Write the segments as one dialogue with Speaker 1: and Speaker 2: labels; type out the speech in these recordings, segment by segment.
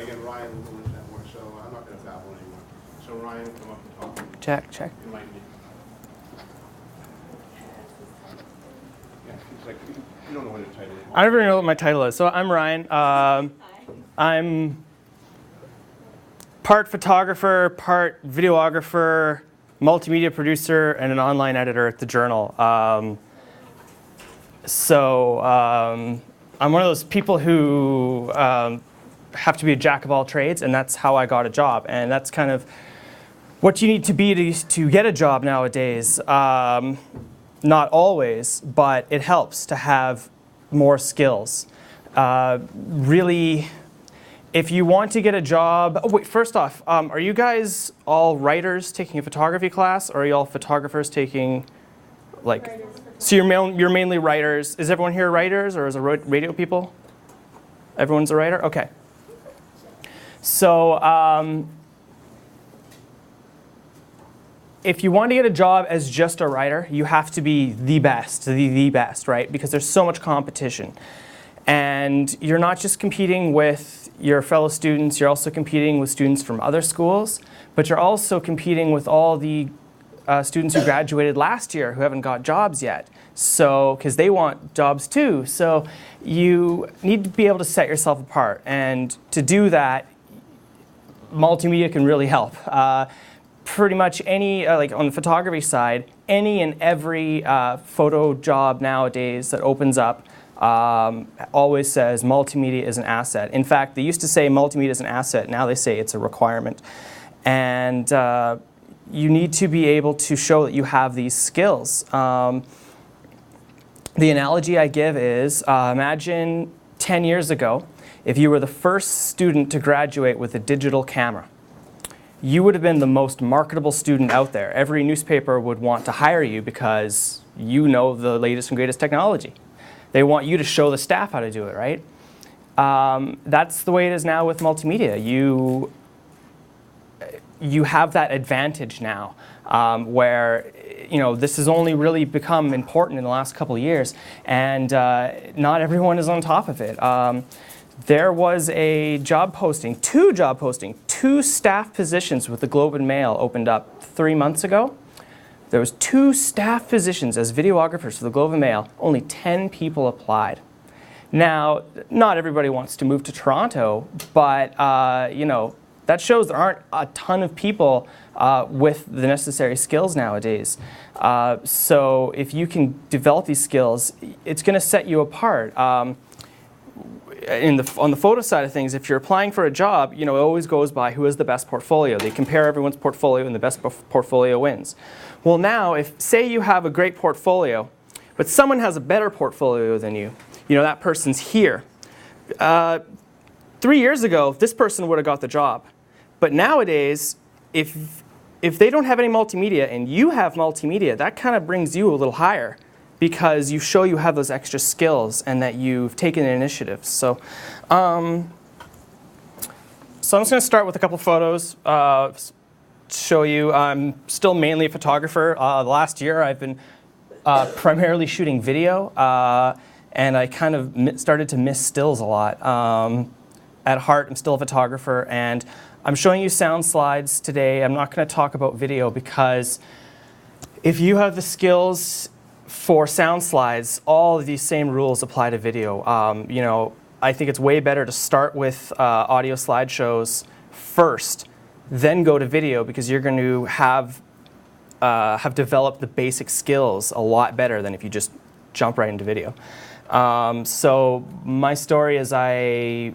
Speaker 1: again, Ryan will lose that more, so I'm not going to babble anymore. So Ryan, come up and talk.
Speaker 2: Check.
Speaker 1: Enlighten me. Yeah, it's like, you don't know what the title is.
Speaker 2: I don't even know what my title is. So I'm Ryan. I'm part photographer, part videographer, multimedia producer, and an online editor at the Journal. I'm one of those people who have to be a jack of all trades, and that's how I got a job. And that's kind of what you need to be to get a job nowadays. Not always, but it helps to have more skills. Really, if you want to get a job, oh wait, first off, are you guys all writers taking a photography class, or are you all photographers taking, like, so you're mainly writers. Is everyone here writers, or is it radio people? Everyone's a writer? Okay. So, if you want to get a job as just a writer, you have to be the best, right? Because there's so much competition. And you're not just competing with your fellow students, you're also competing with students from other schools, but you're also competing with all the students who graduated last year who haven't got jobs yet. So, because they want jobs too. So you need to be able to set yourself apart. And to do that, multimedia can really help. Pretty much any, like on the photography side, any and every photo job nowadays that opens up always says multimedia is an asset. In fact, they used to say multimedia is an asset. Now they say it's a requirement. And you need to be able to show that you have these skills. The analogy I give is, imagine 10 years ago, if you were the first student to graduate with a digital camera. You would have been the most marketable student out there. Every newspaper would want to hire you because you know the latest and greatest technology. They want you to show the staff how to do it, right? That's the way it is now with multimedia. You have that advantage now, where this has only really become important in the last couple of years, and not everyone is on top of it. There was a job posting, two staff positions with the Globe and Mail opened up 3 months ago. There was 2 staff positions as videographers for the Globe and Mail. Only 10 people applied. Now, not everybody wants to move to Toronto, but that shows there aren't a ton of people with the necessary skills nowadays. So if you can develop these skills, it's going to set you apart. On the photo side of things, if you're applying for a job, it always goes by who has the best portfolio. They compare everyone's portfolio, and the best portfolio wins. Well, now, say you have a great portfolio, but someone has a better portfolio than you, that person's here. 3 years ago, this person would have got the job. But nowadays, if they don't have any multimedia and you have multimedia, that kind of brings you a little higher, because you show you have those extra skills and that you've taken an initiative. So I'm just going to start with a couple photos to show you. I'm still mainly a photographer. The last year I've been primarily shooting video, and I kind of started to miss stills a lot. At heart, I'm still a photographer, and I'm showing you sound slides today. I'm not going to talk about video, because if you have the skills for sound slides, all of these same rules apply to video. I think it's way better to start with audio slideshows first, then go to video, because you're going to have developed the basic skills a lot better than if you just jump right into video. So my story is 3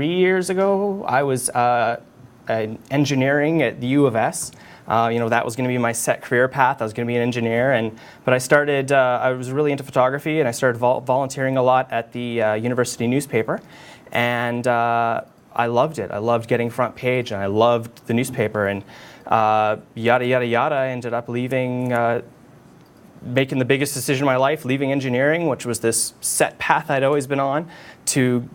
Speaker 2: years ago, I was engineering at the U of S. That was going to be my set career path. I was going to be an engineer, but I started. I was really into photography, and I started volunteering a lot at the university newspaper, and I loved it. I loved getting front page, and I loved the newspaper, and yada yada yada. I ended up leaving, making the biggest decision of my life, leaving engineering, which was this set path I'd always been on, to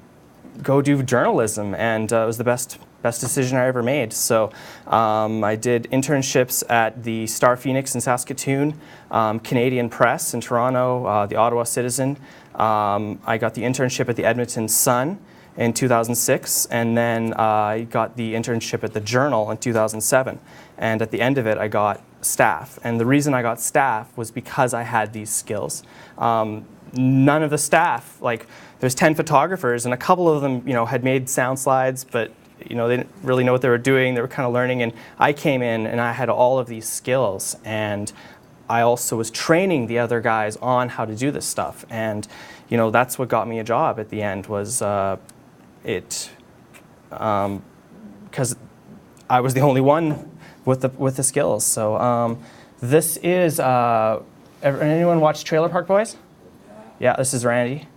Speaker 2: go do journalism, and it was the best decision I ever made. So I did internships at the Star Phoenix in Saskatoon, Canadian Press in Toronto, the Ottawa Citizen. I got the internship at the Edmonton Sun, in 2006, and then I got the internship at the Journal in 2007. And at the end of it, I got staff. And the reason I got staff was because I had these skills. None of the staff, like there's 10 photographers, and a couple of them, had made sound slides, but they didn't really know what they were doing. They were kind of learning, and I came in and I had all of these skills, and I also was training the other guys on how to do this stuff. And that's what got me a job at the end, was because I was the only one with the skills. So this is anyone watch Trailer Park Boys? Yeah, this is Randy.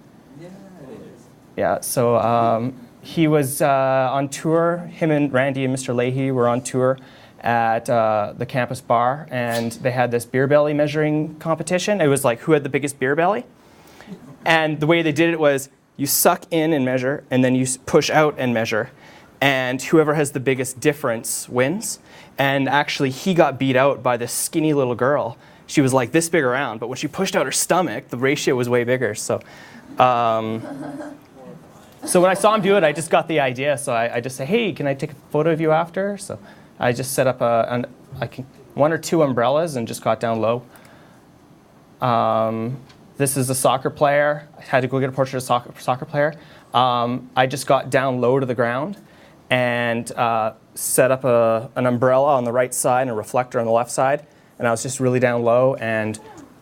Speaker 3: Yeah, it is.
Speaker 2: Yeah, so he was on tour. Him and Randy and Mr. Leahy were on tour at the campus bar, and they had this beer belly measuring competition. It was like who had the biggest beer belly. And the way they did it was you suck in and measure, and then you push out and measure, and whoever has the biggest difference wins. And actually, he got beat out by this skinny little girl. She was like this big around, but when she pushed out her stomach, the ratio was way bigger. So, so when I saw him do it, I just got the idea. So I just say, hey, can I take a photo of you after? So I just set up one or two umbrellas and just got down low. This is a soccer player. I had to go get a portrait of a soccer player. I just got down low to the ground and set up an umbrella on the right side and a reflector on the left side. And I was just really down low, and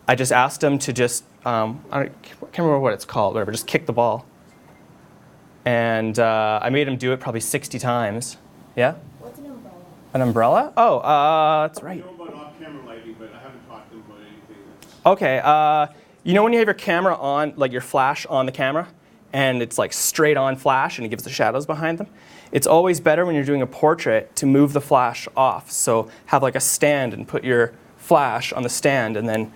Speaker 2: I just asked him to just, I can't remember what it's called, whatever, just kick the ball. And I made him do it probably 60 times. Yeah?
Speaker 4: What's an umbrella?
Speaker 2: An umbrella? Oh, that's right.
Speaker 1: I know about off-camera lighting, but I haven't talked to them about anything that's...
Speaker 2: Okay, when you have your camera on, like your flash on the camera, and it's like straight on flash and it gives the shadows behind them, it's always better when you're doing a portrait to move the flash off. So have like a stand and put your flash on the stand, and then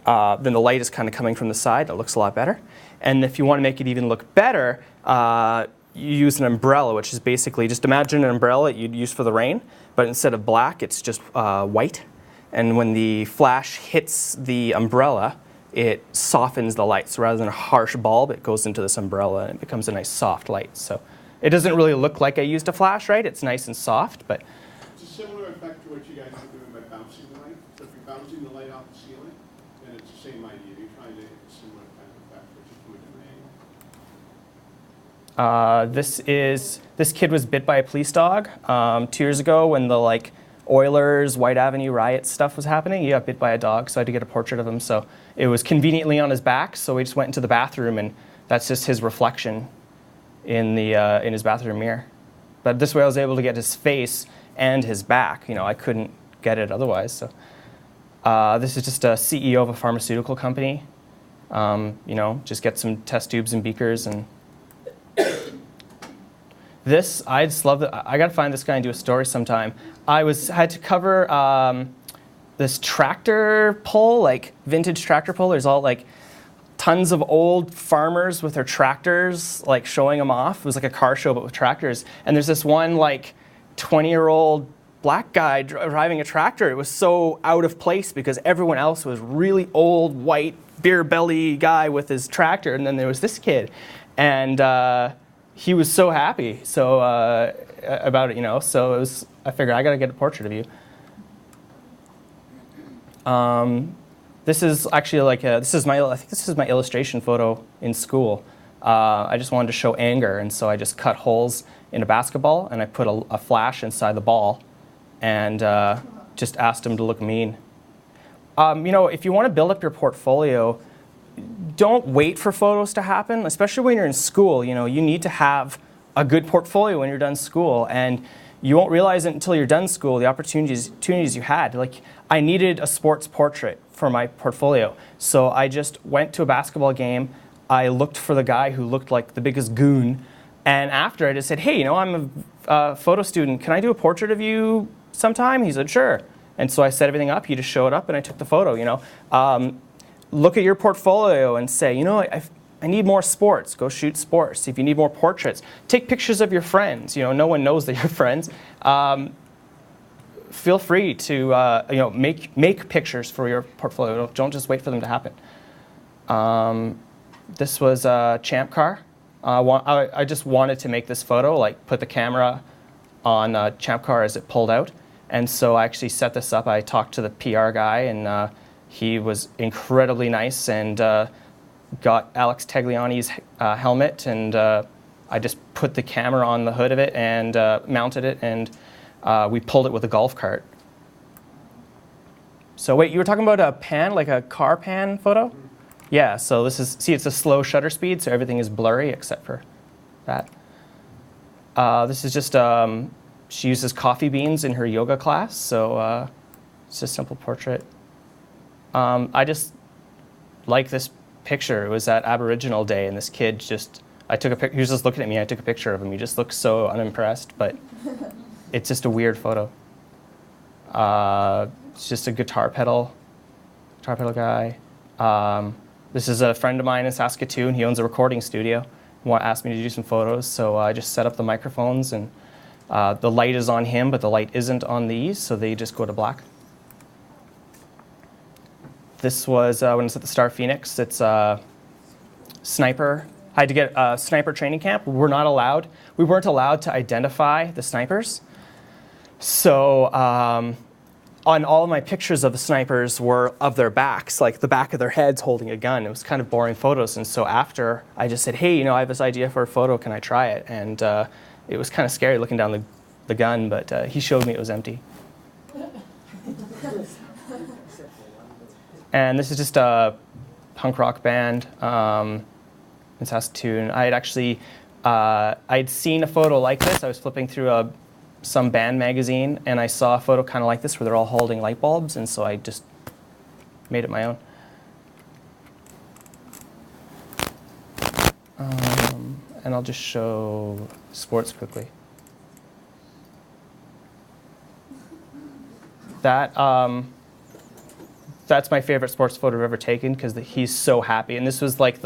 Speaker 2: the light is kind of coming from the side. It looks a lot better. And if you want to make it even look better, you use an umbrella, which is basically just imagine an umbrella you'd use for the rain, but instead of black, it's just white. And when the flash hits the umbrella, it softens the light. So rather than a harsh bulb, it goes into this umbrella and it becomes a nice soft light. So it doesn't really look like I used a flash, right? It's nice and soft, but...
Speaker 1: It's a similar effect to what you guys are doing by bouncing the light. So if you're bouncing the light off the ceiling, then it's the same idea. You're trying to hit a similar kind of effect, but you're doing it in rain.
Speaker 2: This kid was bit by a police dog 2 years ago when the Oilers, White Avenue riot stuff was happening. He got bit by a dog, so I had to get a portrait of him. So it was conveniently on his back, so we just went into the bathroom, and that's just his reflection in his bathroom mirror. But this way I was able to get his face and his back. I couldn't get it otherwise. So this is just a CEO of a pharmaceutical company. Just get some test tubes and beakers and... This, I just love it. I got to find this guy and do a story sometime. I had to cover this tractor pull, vintage tractor pull. There's all tons of old farmers with their tractors, showing them off. It was like a car show, but with tractors. And there's this one 20-year-old black guy driving a tractor. It was so out of place because everyone else was really old, white, beer belly guy with his tractor. And then there was this kid. And he was so happy about it, So it was. I figured I got to get a portrait of you. This is actually I think this is my illustration photo in school. I just wanted to show anger, and so I just cut holes in a basketball, and I put a flash inside the ball, and just asked him to look mean. If you want to build up your portfolio, don't wait for photos to happen, especially when you're in school. You need to have a good portfolio when you're done school, and you won't realize it until you're done school, the opportunities you had. I needed a sports portrait for my portfolio, so I just went to a basketball game. I looked for the guy who looked like the biggest goon, and after I just said, hey, I'm a photo student. Can I do a portrait of you sometime? He said, sure. And so I set everything up. He just showed up, and I took the photo. Look at your portfolio and say, I need more sports. Go shoot sports. If you need more portraits, take pictures of your friends. No one knows that you're friends. Feel free to make pictures for your portfolio. Don't just wait for them to happen. This was a Champ car. I just wanted to make this photo, like put the camera on Champ Car as it pulled out. And so I actually set this up. I talked to the PR guy, and he was incredibly nice, and got Alex Tagliani's helmet, and I just put the camera on the hood of it and mounted it, and we pulled it with a golf cart. So wait, you were talking about a pan, like a car pan photo? Yeah, so this is, see, it's a slow shutter speed, so everything is blurry except for that. This is just, she uses coffee beans in her yoga class, so it's a simple portrait. I just like this picture. It was at Aboriginal Day, and this kid just, I took a picture, he was just looking at me, I took a picture of him. He just looked so unimpressed, but it's just a weird photo. It's just a guitar pedal guy. This is a friend of mine in Saskatoon. He owns a recording studio. He asked me to do some photos, so I just set up the microphones, and the light is on him, but the light isn't on these, so they just go to black. This was when I was at the Star Phoenix. It's sniper. I had to get a sniper training camp. We weren't allowed to identify the snipers. So on all of my pictures of the snipers were of their backs, like the back of their heads holding a gun. It was kind of boring photos. And so after, I just said, hey, I have this idea for a photo. Can I try it? And it was kind of scary looking down the gun, but he showed me it was empty. And this is just a punk rock band in Saskatoon. I had actually, I'd seen a photo like this. I was flipping through some band magazine, and I saw a photo kind of like this where they're all holding light bulbs, and so I just made it my own. And I'll just show sports quickly. That's my favorite sports photo I've ever taken, because he's so happy. And this was like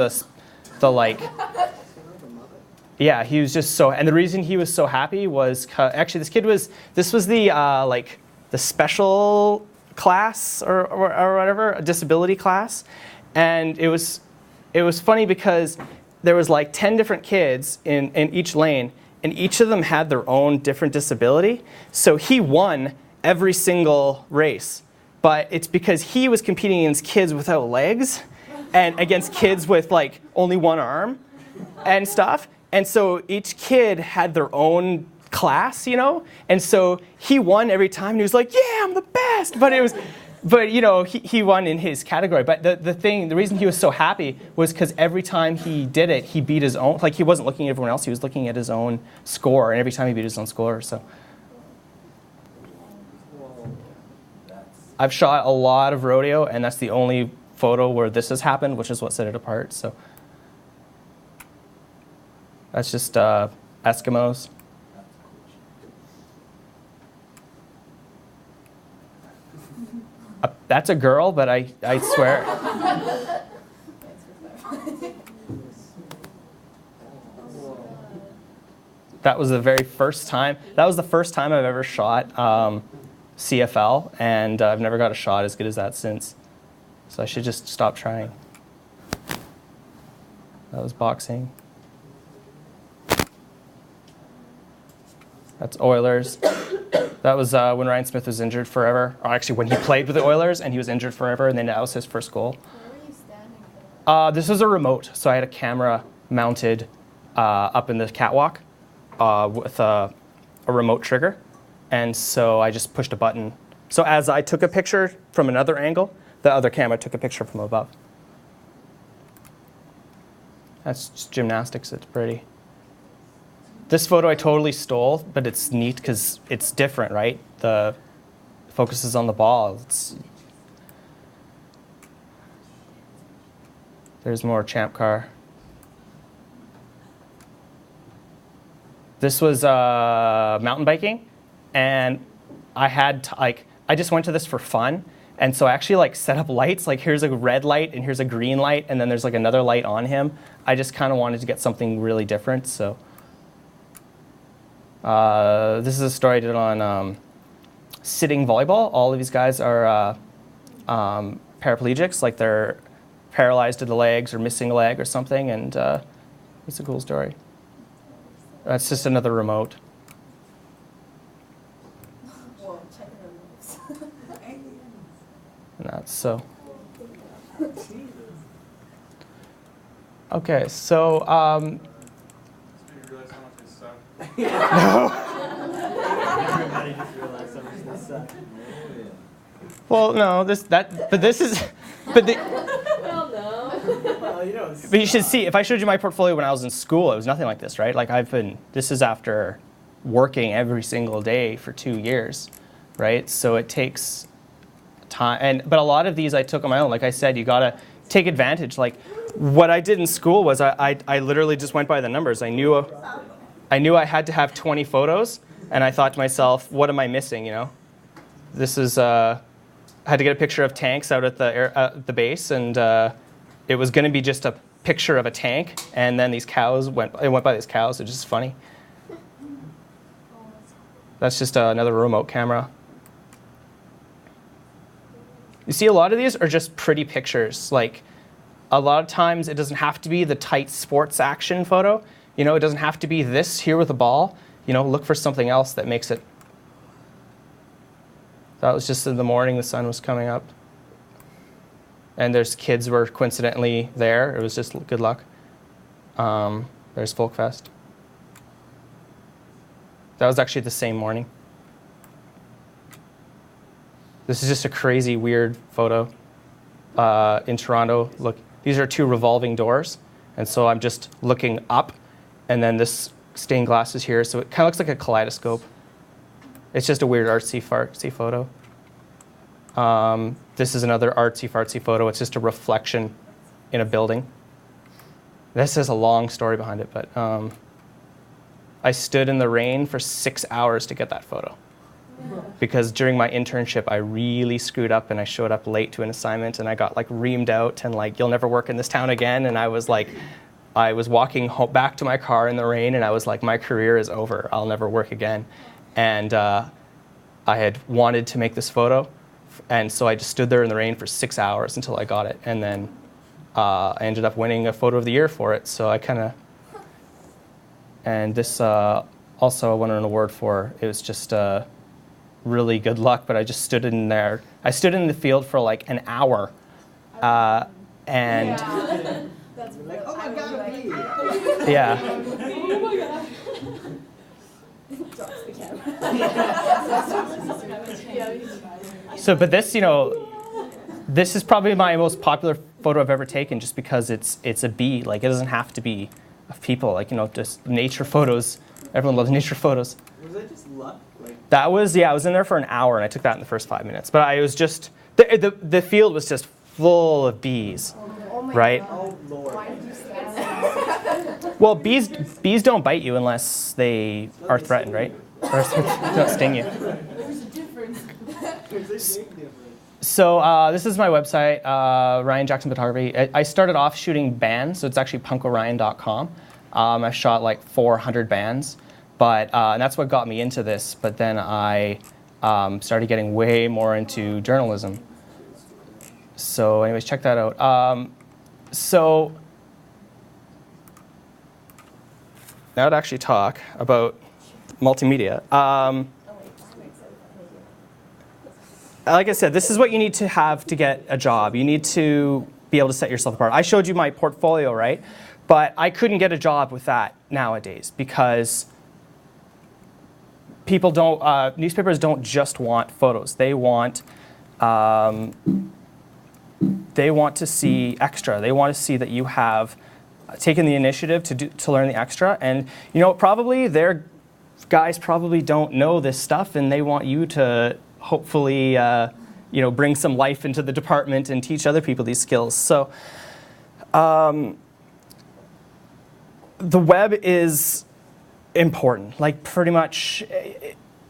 Speaker 2: yeah, he was just so, and the reason he was so happy was, actually this was the special class or whatever, a disability class. And it was funny because there was like 10 different kids in each lane, and each of them had their own different disability. So he won every single race. But it's because he was competing against kids without legs and against kids with like only one arm and stuff. And so each kid had their own class, and so he won every time, and he was like, yeah, I'm the best. But he won in his category. But the reason he was so happy was because every time he did it, he beat his own, like he wasn't looking at everyone else, he was looking at his own score, and every time he beat his own score, so. I've shot a lot of rodeo, and that's the only photo where this has happened, which is what set it apart. So that's just Eskimos. That's a girl, but I swear. That was the very first time. That was the first time I've ever shot CFL, and I've never got a shot as good as that since. So I should just stop trying. That was boxing. That's Oilers. That was when Ryan Smith was injured forever. Or actually, when he played with the Oilers and he was injured forever, and then that was his first goal.
Speaker 3: Where were you standing for?
Speaker 2: This was a remote, so I had a camera mounted up in the catwalk with a remote trigger. And so I just pushed a button. So as I took a picture from another angle, the other camera took a picture from above. That's just gymnastics. It's pretty. This photo I totally stole, but it's neat because it's different, right? The focus is on the ball. There's more Champ Car. This was mountain biking. And I just went to this for fun. And so I actually set up lights, like here's a red light and here's a green light, and then there's another light on him. I just kind of wanted to get something really different, so. This is a story I did on sitting volleyball. All of these guys are paraplegics, like they're paralyzed to the legs or missing a leg or something, and It's a cool story. That's just another remote.
Speaker 3: Well, check it out.
Speaker 2: And that's so. Okay, so
Speaker 4: You realize how much I suck?
Speaker 5: Everybody just realized how much they suck.
Speaker 2: well, no, this is, but the,
Speaker 3: Well, no.
Speaker 5: Well, you know,
Speaker 2: but you should see. If I showed you my portfolio when I was in school, it was nothing like this, right? Like this is after working every single day for 2 years, right? So it takes time, but a lot of these I took on my own. Like I said, you gotta take advantage. Like what I did in school was I literally just went by the numbers. I knew I had to have 20 photos, and I thought to myself, what am I missing? You know, this is I had to get a picture of tanks out at the base, and it was going to be just a picture of a tank, and then these cows went by these cows. It's just funny. That's just another remote camera. You see, a lot of these are just pretty pictures. Like, a lot of times it doesn't have to be the tight sports action photo. You know, it doesn't have to be this here with a ball. You know, look for something else that makes it. That was just in the morning, the sun was coming up. And there's kids were coincidentally there. It was just good luck. There's Folk Fest. That was actually the same morning. This is just a crazy, weird photo in Toronto. Look, these are 2 revolving doors. And so I'm just looking up, and then this stained glass is here. So it kind of looks like a kaleidoscope. It's just a weird artsy-fartsy photo. This is another artsy-fartsy photo. It's just a reflection in a building. This has a long story behind it, but I stood in the rain for 6 hours to get that photo. Because during my internship, I really screwed up, and I showed up late to an assignment, and I got like reamed out and like, you'll never work in this town again. And I was like, I was walking back to my car in the rain, and I was like, my career is over. I'll never work again. And I had wanted to make this photo, and so I just stood there in the rain for 6 hours until I got it. And then I ended up winning a photo of the year for it. So I kind of, and this also I won an award for. It was just really good luck, but I just stood in there. I stood in the field for like an hour, and
Speaker 3: Yeah. That's
Speaker 5: like, oh my God,
Speaker 3: like,
Speaker 5: me.
Speaker 2: yeah.
Speaker 3: oh my god. Drops the camera.
Speaker 2: So, but this, you know, this is probably my most popular photo I've ever taken, just because it's a bee. Like, it doesn't have to be of people. Like, you know, just nature photos. Everyone loves nature photos.
Speaker 5: Was that just luck? Like,
Speaker 2: That was, yeah, I was in there for an hour, and I took that in the first 5 minutes. But I was just, the field was just full of bees,
Speaker 3: Oh my
Speaker 2: right?
Speaker 3: God.
Speaker 5: oh Lord.
Speaker 3: Why did you stand there?
Speaker 2: Well, bees don't bite you unless they are threatened, right? Or don't sting you.
Speaker 3: There's a difference.
Speaker 5: There's a big difference.
Speaker 2: So this is my website, Ryan Jackson Photography. I started off shooting bands, so it's actually punkorion.com. I shot like 400 bands, but and that's what got me into this. But then I started getting way more into journalism. So anyways, check that out. So now to actually talk about multimedia. Like I said, this is what you need to have to get a job. You need to be able to set yourself apart. I showed you my portfolio, right? But I couldn't get a job with that nowadays because people don't, newspapers don't just want photos. They want to see extra. They want to see that you have taken the initiative to learn the extra. And you know, probably their guys probably don't know this stuff, and they want you to hopefully you know, bring some life into the department and teach other people these skills. So the web is important. Like, pretty much,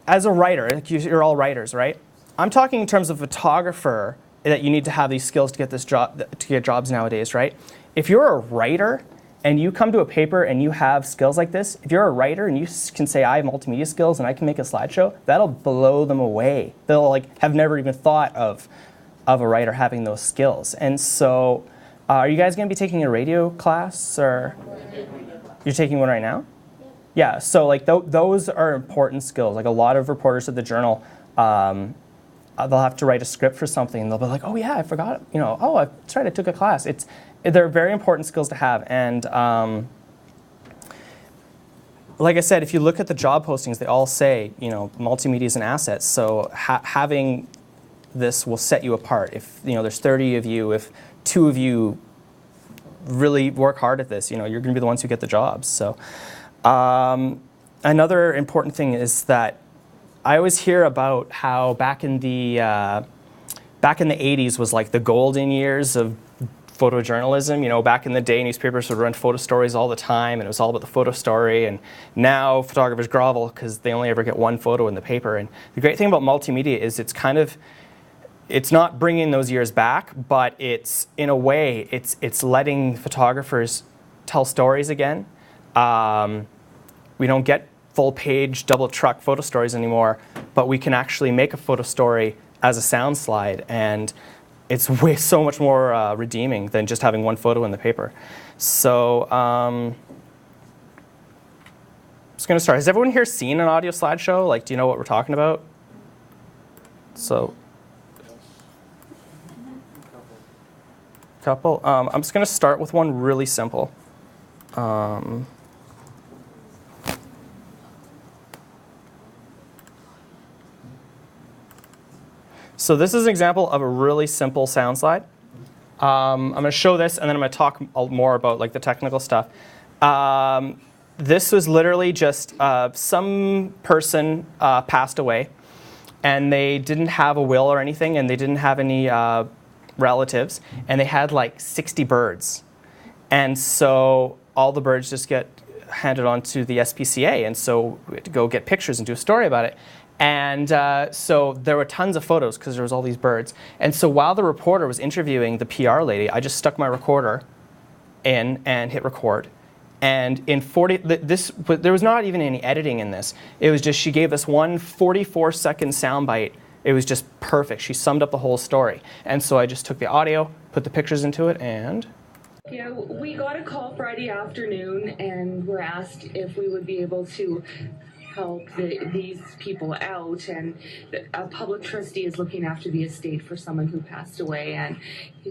Speaker 2: as a writer, like you're all writers, right? I'm talking in terms of photographer, that you need to have these skills to get this job, to get jobs nowadays, right? If you're a writer and you come to a paper and you have skills like this, if you're a writer and you can say, I have multimedia skills and I can make a slideshow, that'll blow them away. They'll like have never even thought of a writer having those skills. And so, are you guys going to be taking a radio class or? You're taking one right now? Yeah, so like those are important skills. Like a lot of reporters at the Journal, they'll have to write a script for something, and they'll be like, "Oh yeah, I forgot. You know, oh that's right, I took a class." They're very important skills to have, and like I said, if you look at the job postings, they all say, you know, multimedia is an asset. So having this will set you apart. If you know there's 30 of you, if 2 of you really work hard at this, you know, you're going to be the ones who get the jobs. So. Another important thing is that I always hear about how back in the 80s was like the golden years of photojournalism. You know, back in the day, newspapers would run photo stories all the time, and it was all about the photo story. And now photographers grovel because they only ever get one photo in the paper. And the great thing about multimedia is it's not bringing those years back, but it's in a way it's letting photographers tell stories again. We don't get full-page, double-truck photo stories anymore, but we can actually make a photo story as a sound slide, and it's so much more redeeming than just having one photo in the paper. So I'm just going to start. Has everyone here seen an audio slideshow? Like, do you know what we're talking about? So, couple. I'm just going to start with one really simple. So this is an example of a really simple sound slide. I'm going to show this, and then I'm going to talk more about like the technical stuff. This was literally just some person passed away, and they didn't have a will or anything, and they didn't have any relatives, and they had like 60 birds. And so all the birds just get handed on to the SPCA, and so we had to go get pictures and do a story about it. And so there were tons of photos because there was all these birds. And so while the reporter was interviewing the PR lady, I just stuck my recorder in and hit record. And in there was not even any editing in this. It was just she gave us one 44-second soundbite. It was just perfect. She summed up the whole story. And so I just took the audio, put the pictures into it, and...
Speaker 6: Yeah, we got a call Friday afternoon, and were asked if we would be able to help these people out, and a public trustee is looking after the estate for someone who passed away, and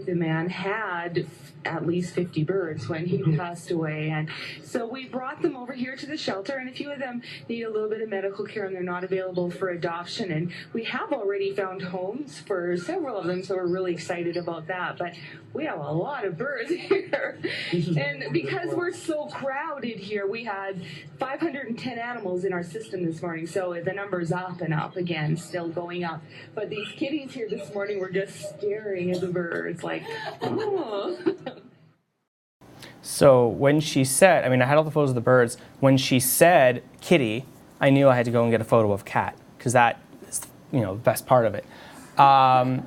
Speaker 6: the man had at least 50 birds when he passed away, and so we brought them over here to the shelter, and a few of them need a little bit of medical care and they're not available for adoption, and we have already found homes for several of them, so we're really excited about that. But we have a lot of birds here, and because we're so crowded here, we had 510 animals in our system this morning, so the number's up and up again, still going up. But these kitties here this morning were just staring at the birds like, oh.
Speaker 2: So when she said, I mean, I had all the photos of the birds. When she said kitty, I knew I had to go and get a photo of cat, because that is, you know, the best part of it. But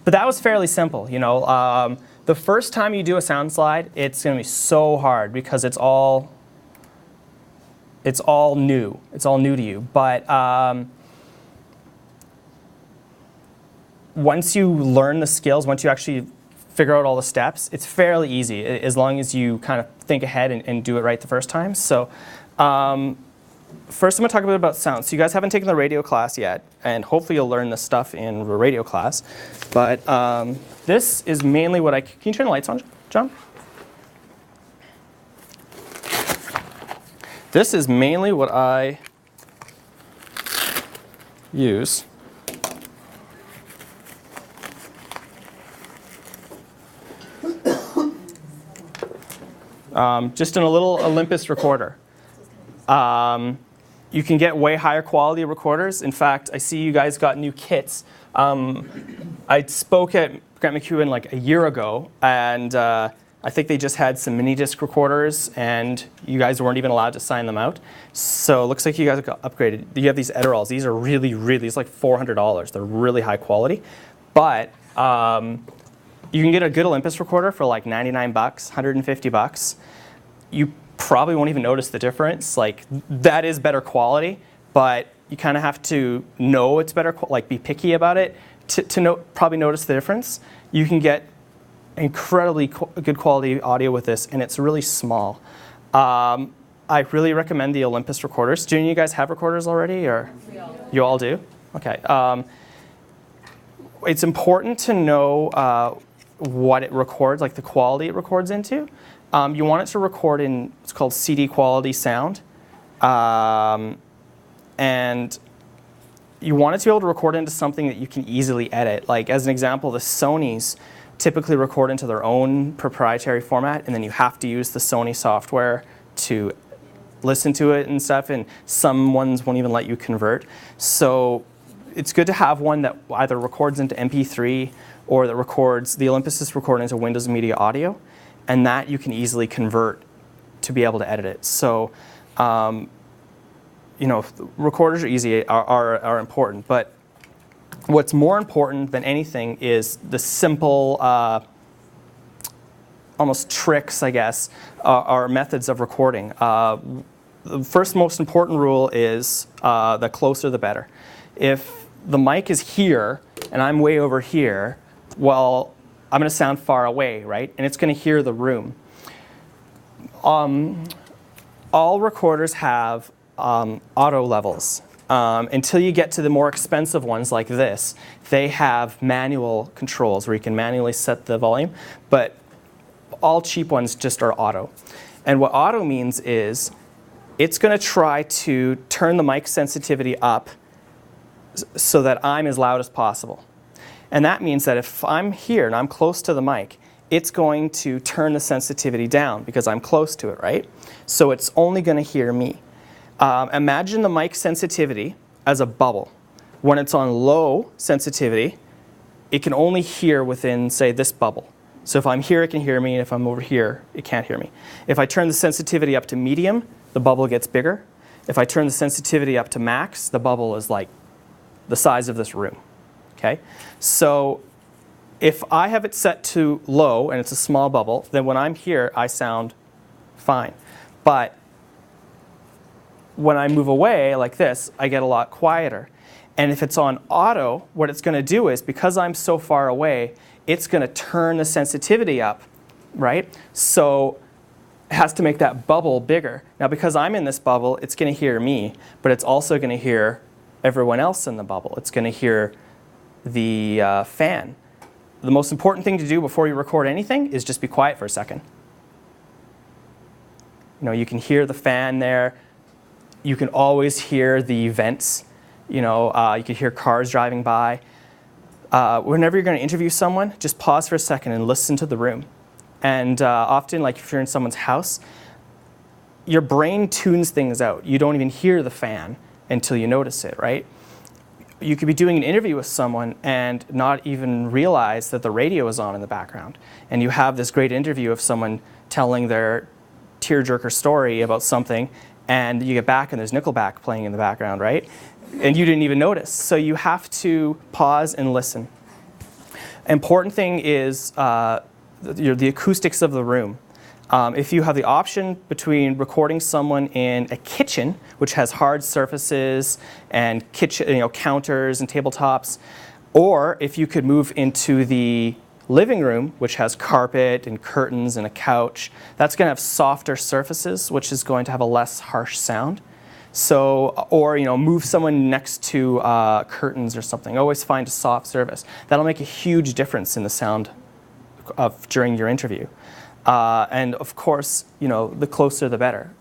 Speaker 2: that was fairly simple, you know. The first time you do a sound slide, it's going to be so hard because it's all new. It's all new to you. But once you learn the skills, once you actually figure out all the steps, it's fairly easy as long as you kind of think ahead and do it right the first time. So first I'm going to talk a bit about sound. So you guys haven't taken the radio class yet, and hopefully you'll learn this stuff in the radio class. But this is mainly what can you turn the lights on, John? This is mainly what I use. Just in a little Olympus recorder. You can get way higher quality recorders. In fact, I see you guys got new kits. I spoke at MacEwan like a year ago, and I think they just had some mini disc recorders, and you guys weren't even allowed to sign them out. So it looks like you guys got upgraded. You have these Edirals. These are really, it's like $400. They're really high quality. But you can get a good Olympus recorder for like 99 bucks, 150 bucks. You probably won't even notice the difference. Like, that is better quality, but you kind of have to know it's better, like be picky about it to probably notice the difference. You can get incredibly good quality audio with this, and it's really small. I really recommend the Olympus recorders. Do any of you guys have recorders already, or you all do? Okay. It's important to know what it records, like the quality it records into. You want it to record in what's called CD quality sound, and you want it to be able to record into something that you can easily edit. Like as an example, the Sonys typically record into their own proprietary format, and then you have to use the Sony software to listen to it and stuff, and some ones won't even let you convert. So it's good to have one that either records into MP3 or that records, the Olympus is recording into Windows Media Audio, and that you can easily convert to be able to edit it. So, you know, recorders are easy, are important, but what's more important than anything is the simple, almost tricks, I guess, are methods of recording. The first most important rule is the closer the better. If the mic is here and I'm way over here, well, I'm going to sound far away, right? And it's going to hear the room. All recorders have auto levels. Until you get to the more expensive ones like this, they have manual controls where you can manually set the volume, but all cheap ones just are auto. And what auto means is it's going to try to turn the mic sensitivity up so that I'm as loud as possible. And that means that if I'm here and I'm close to the mic, it's going to turn the sensitivity down because I'm close to it, right? So it's only going to hear me. Imagine the mic sensitivity as a bubble. When it's on low sensitivity, it can only hear within, say, this bubble. So if I'm here, it can hear me, and if I'm over here, it can't hear me. If I turn the sensitivity up to medium, the bubble gets bigger. If I turn the sensitivity up to max, the bubble is like the size of this room. Okay? So if I have it set to low and it's a small bubble, then when I'm here, I sound fine. But when I move away like this, I get a lot quieter. And if it's on auto, what it's going to do is, because I'm so far away, it's going to turn the sensitivity up, right? So it has to make that bubble bigger. Now, because I'm in this bubble, it's going to hear me, but it's also going to hear everyone else in the bubble. It's going to hear the fan. The most important thing to do before you record anything is just be quiet for a second. You know, you can hear the fan there. You can always hear the vents. You know, you can hear cars driving by. Whenever you're going to interview someone, just pause for a second and listen to the room. And often, like if you're in someone's house, your brain tunes things out. You don't even hear the fan until you notice it, right? You could be doing an interview with someone and not even realize that the radio is on in the background. And you have this great interview of someone telling their tearjerker story about something, and you get back and there's Nickelback playing in the background, right? And you didn't even notice. So you have to pause and listen. Important thing is the acoustics of the room. If you have the option between recording someone in a kitchen, which has hard surfaces and kitchen, you know, counters and tabletops, or if you could move into the living room, which has carpet and curtains and a couch, that's going to have softer surfaces, which is going to have a less harsh sound. So, or, you know, move someone next to curtains or something. Always find a soft surface. That'll make a huge difference in the sound during your interview. And of course, you know, the closer the better.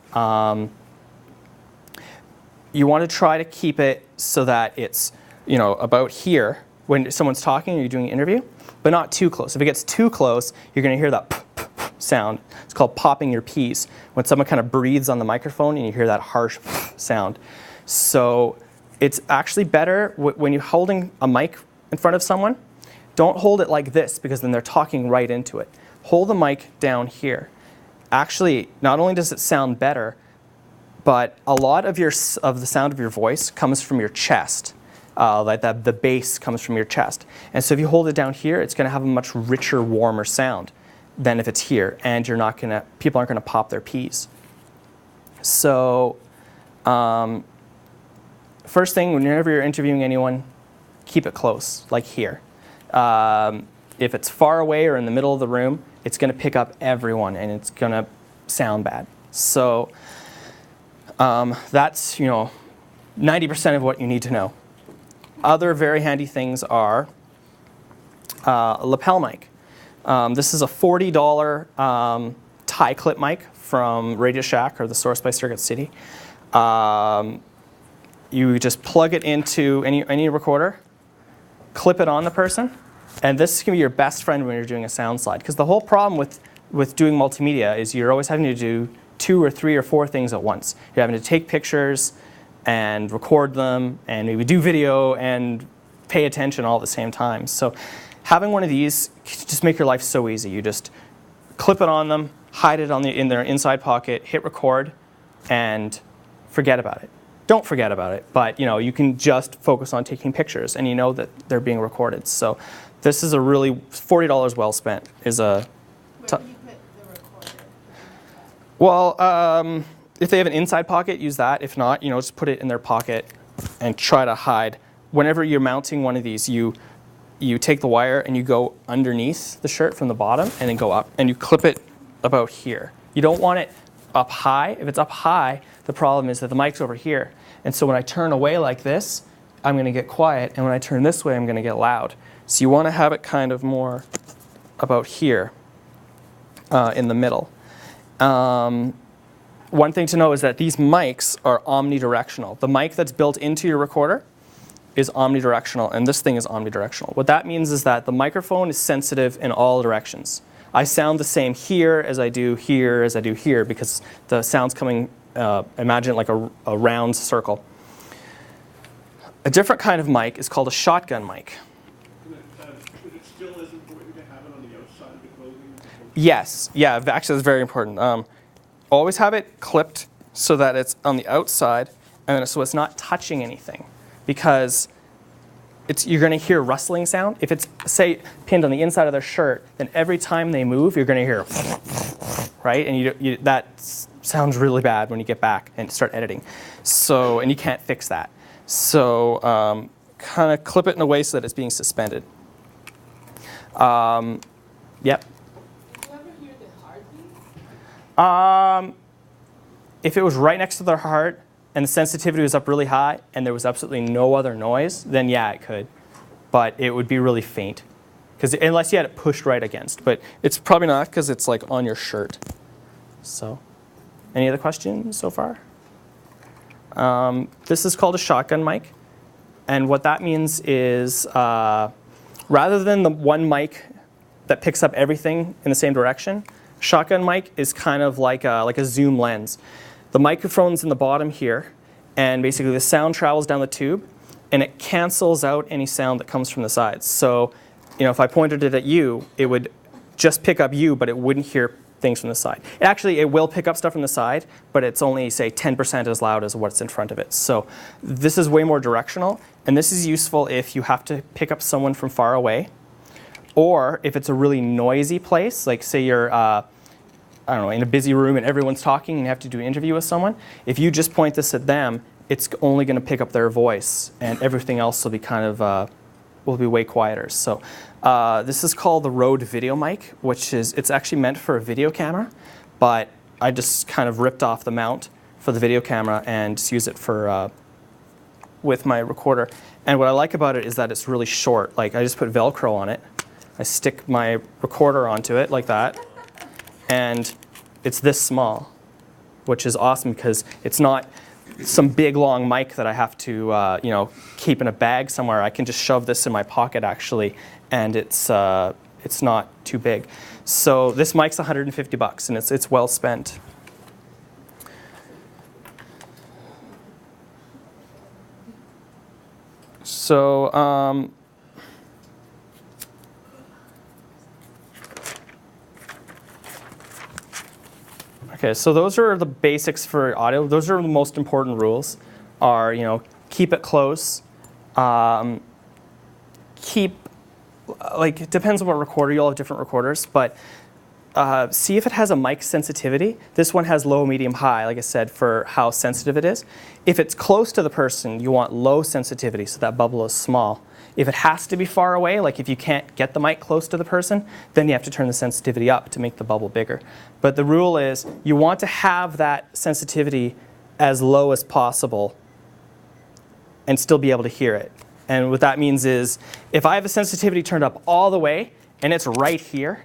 Speaker 2: You want to try to keep it so that it's, you know, about here when someone's talking or you're doing an interview, but not too close. If it gets too close, you're going to hear that sound. It's called popping your P's. When someone kind of breathes on the microphone and you hear that harsh sound. So it's actually better when you're holding a mic in front of someone, don't hold it like this because then they're talking right into it. Hold the mic down here. Actually, not only does it sound better, but a lot of the sound of your voice comes from your chest. Like the bass comes from your chest. And so if you hold it down here, it's going to have a much richer, warmer sound than if it's here. And people aren't going to pop their P's. So first thing, whenever you're interviewing anyone, keep it close, like here. if it's far away or in the middle of the room, it's going to pick up everyone and it's going to sound bad. So that's 90% of what you need to know. Other very handy things are a lapel mic. This is a $40 tie clip mic from Radio Shack or the Source by Circuit City. You just plug it into any recorder, clip it on the person, and this can be your best friend when you're doing a sound slide. Because the whole problem with doing multimedia is you're always having to do 2 or 3 or 4 things at once. You're having to take pictures and record them and maybe do video and pay attention all at the same time. So having one of these can just make your life so easy. You just clip it on them, hide it in their inside pocket, hit record, and forget about it. Don't forget about it, but you can just focus on taking pictures and you know that they're being recorded. So this is a really $40 well spent.
Speaker 3: Where do you put the recorder?
Speaker 2: Well, if they have an inside pocket, use that. If not, just put it in their pocket and try to hide. Whenever you're mounting one of these, you take the wire and you go underneath the shirt from the bottom and then go up and you clip it about here. You don't want it up high. If it's up high, the problem is that the mic's over here. And so when I turn away like this, I'm going to get quiet. And when I turn this way, I'm going to get loud. So you want to have it kind of more about here in the middle. One thing to know is that these mics are omnidirectional. The mic that's built into your recorder is omnidirectional, and this thing is omnidirectional. What that means is that the microphone is sensitive in all directions. I sound the same here as I do here as I do here because the sound's coming, imagine it like a round circle. A different kind of mic is called a shotgun mic.
Speaker 1: Is it still as important to have it on the outside of the clothing?
Speaker 2: Yes, yeah, actually that's very important. Always have it clipped so that it's on the outside and so it's not touching anything because you're going to hear rustling sound. If it's, say, pinned on the inside of their shirt, then every time they move, you're going to hear, right? And that sounds really bad when you get back and start editing. So, and you can't fix that. So kind of clip it in a way so that it's being suspended. Yep.
Speaker 3: Do you ever hear the heartbeat?
Speaker 2: If it was right next to their heart and the sensitivity was up really high and there was absolutely no other noise, then yeah, it could. But it would be really faint. Unless you had it pushed right against. But it's probably not because it's like on your shirt. So, any other questions so far? This is called a shotgun mic. And what that means is rather than the one mic that picks up everything in the same direction, shotgun mic is kind of like a zoom lens. The microphone's in the bottom here, and basically the sound travels down the tube, and it cancels out any sound that comes from the sides. So, if I pointed it at you, it would just pick up you, but it wouldn't hear things from the side. Actually, it will pick up stuff from the side, but it's only, say, 10% as loud as what's in front of it. So this is way more directional, and this is useful if you have to pick up someone from far away, or if it's a really noisy place, like say you're in a busy room and everyone's talking and you have to do an interview with someone. If you just point this at them, it's only going to pick up their voice, and everything else will be will be way quieter. So this is called the Rode video mic, it's actually meant for a video camera, but I just kind of ripped off the mount for the video camera and just use it for with my recorder. And what I like about it is that it's really short. Like I just put Velcro on it. I stick my recorder onto it like that, and it's this small, which is awesome because it's not some big long mic that I have to keep in a bag somewhere. I can just shove this in my pocket actually, and it's not too big. So this mic's $150 and it's well spent. So okay, so those are the basics for audio. Those are the most important rules. Keep it close. It depends on what recorder. You all have different recorders, but see if it has a mic sensitivity. This one has low, medium, high, like I said, for how sensitive it is. If it's close to the person, you want low sensitivity, so that bubble is small. If it has to be far away, like if you can't get the mic close to the person, then you have to turn the sensitivity up to make the bubble bigger. But the rule is you want to have that sensitivity as low as possible and still be able to hear it. And what that means is if I have the sensitivity turned up all the way and it's right here,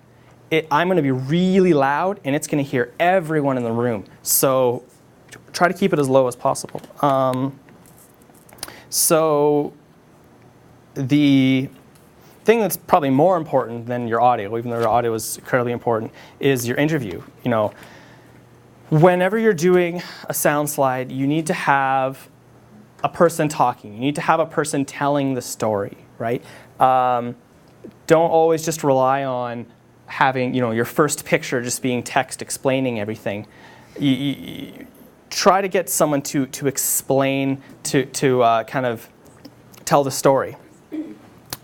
Speaker 2: I'm going to be really loud and it's going to hear everyone in the room. So try to keep it as low as possible. So the thing that's probably more important than your audio, even though your audio is incredibly important, is your interview. You know, whenever you're doing a sound slide, you need to have a person talking. You need to have a person telling the story, right? Don't always just rely on having, you know, your first picture just being text explaining everything. You try to get someone to explain, to kind of tell the story.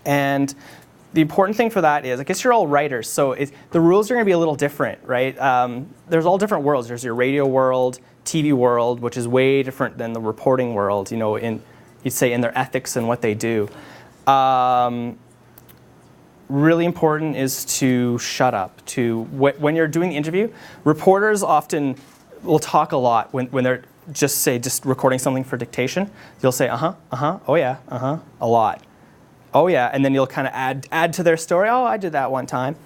Speaker 2: And the important thing for that is, I guess you're all writers, so the rules are going to be a little different, right? There's all different worlds. There's your radio world, TV world, which is way different than the reporting world, you know, you'd say in their ethics and what they do. Really important is to shut up. When you're doing the interview, reporters often will talk a lot when they're just recording something for dictation. You'll say, oh yeah, a lot. Oh yeah, and then you'll kind of add to their story. Oh, I did that one time.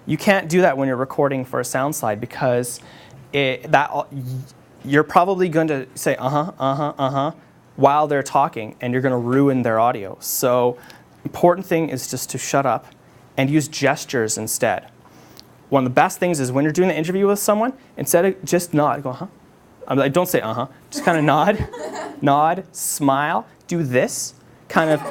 Speaker 2: You can't do that when you're recording for a sound slide because you're probably going to say while they're talking, and you're going to ruin their audio. So important thing is just to shut up and use gestures instead. One of the best things is when you're doing the interview with someone, instead of just nod, go don't say just kind of nod, smile, do this, kind of.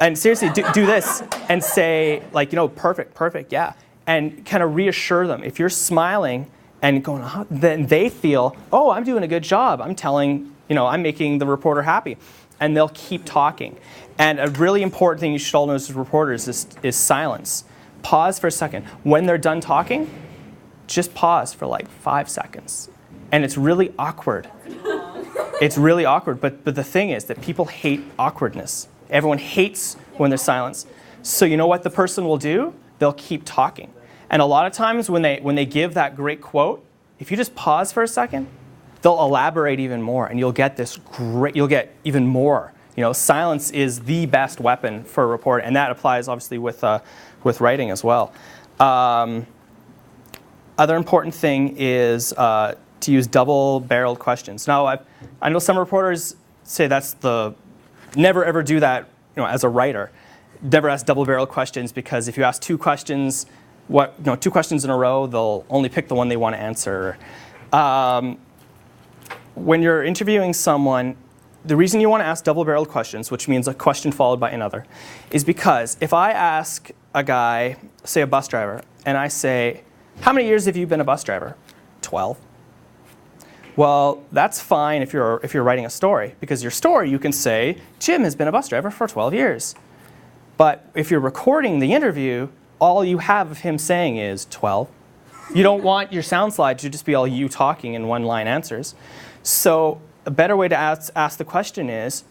Speaker 2: And seriously, do this and say, like, you know, perfect, yeah. And kind of reassure them. If you're smiling and going, then they feel, oh, I'm doing a good job. I'm telling, you know, I'm making the reporter happy. And they'll keep talking. And a really important thing you should all know as reporters is silence. Pause for a second. When they're done talking, just pause for like 5 seconds. And it's really awkward. It's really awkward. But the thing is that people hate awkwardness. Everyone hates when there's silence. So you know what the person will do? They'll keep talking. And a lot of times when they give that great quote, if you just pause for a second, they'll elaborate even more, and you'll get even more. You know, silence is the best weapon for a reporter, and that applies obviously with writing as well. Other important thing is to use double-barreled questions. Now, I know some reporters say that's never ever do that, you know, as a writer. Never ask double-barreled questions because if you ask two questions in a row, they'll only pick the one they want to answer. When you're interviewing someone, the reason you want to ask double-barreled questions, which means a question followed by another, is because if I ask a guy, say a bus driver, and I say, how many years have you been a bus driver? 12. Well, that's fine if you're writing a story, because your story you can say, Jim has been a bus driver for 12 years. But if you're recording the interview, all you have of him saying is 12. You don't want your sound slide to just be all you talking in one-line answers. So a better way to ask the question is,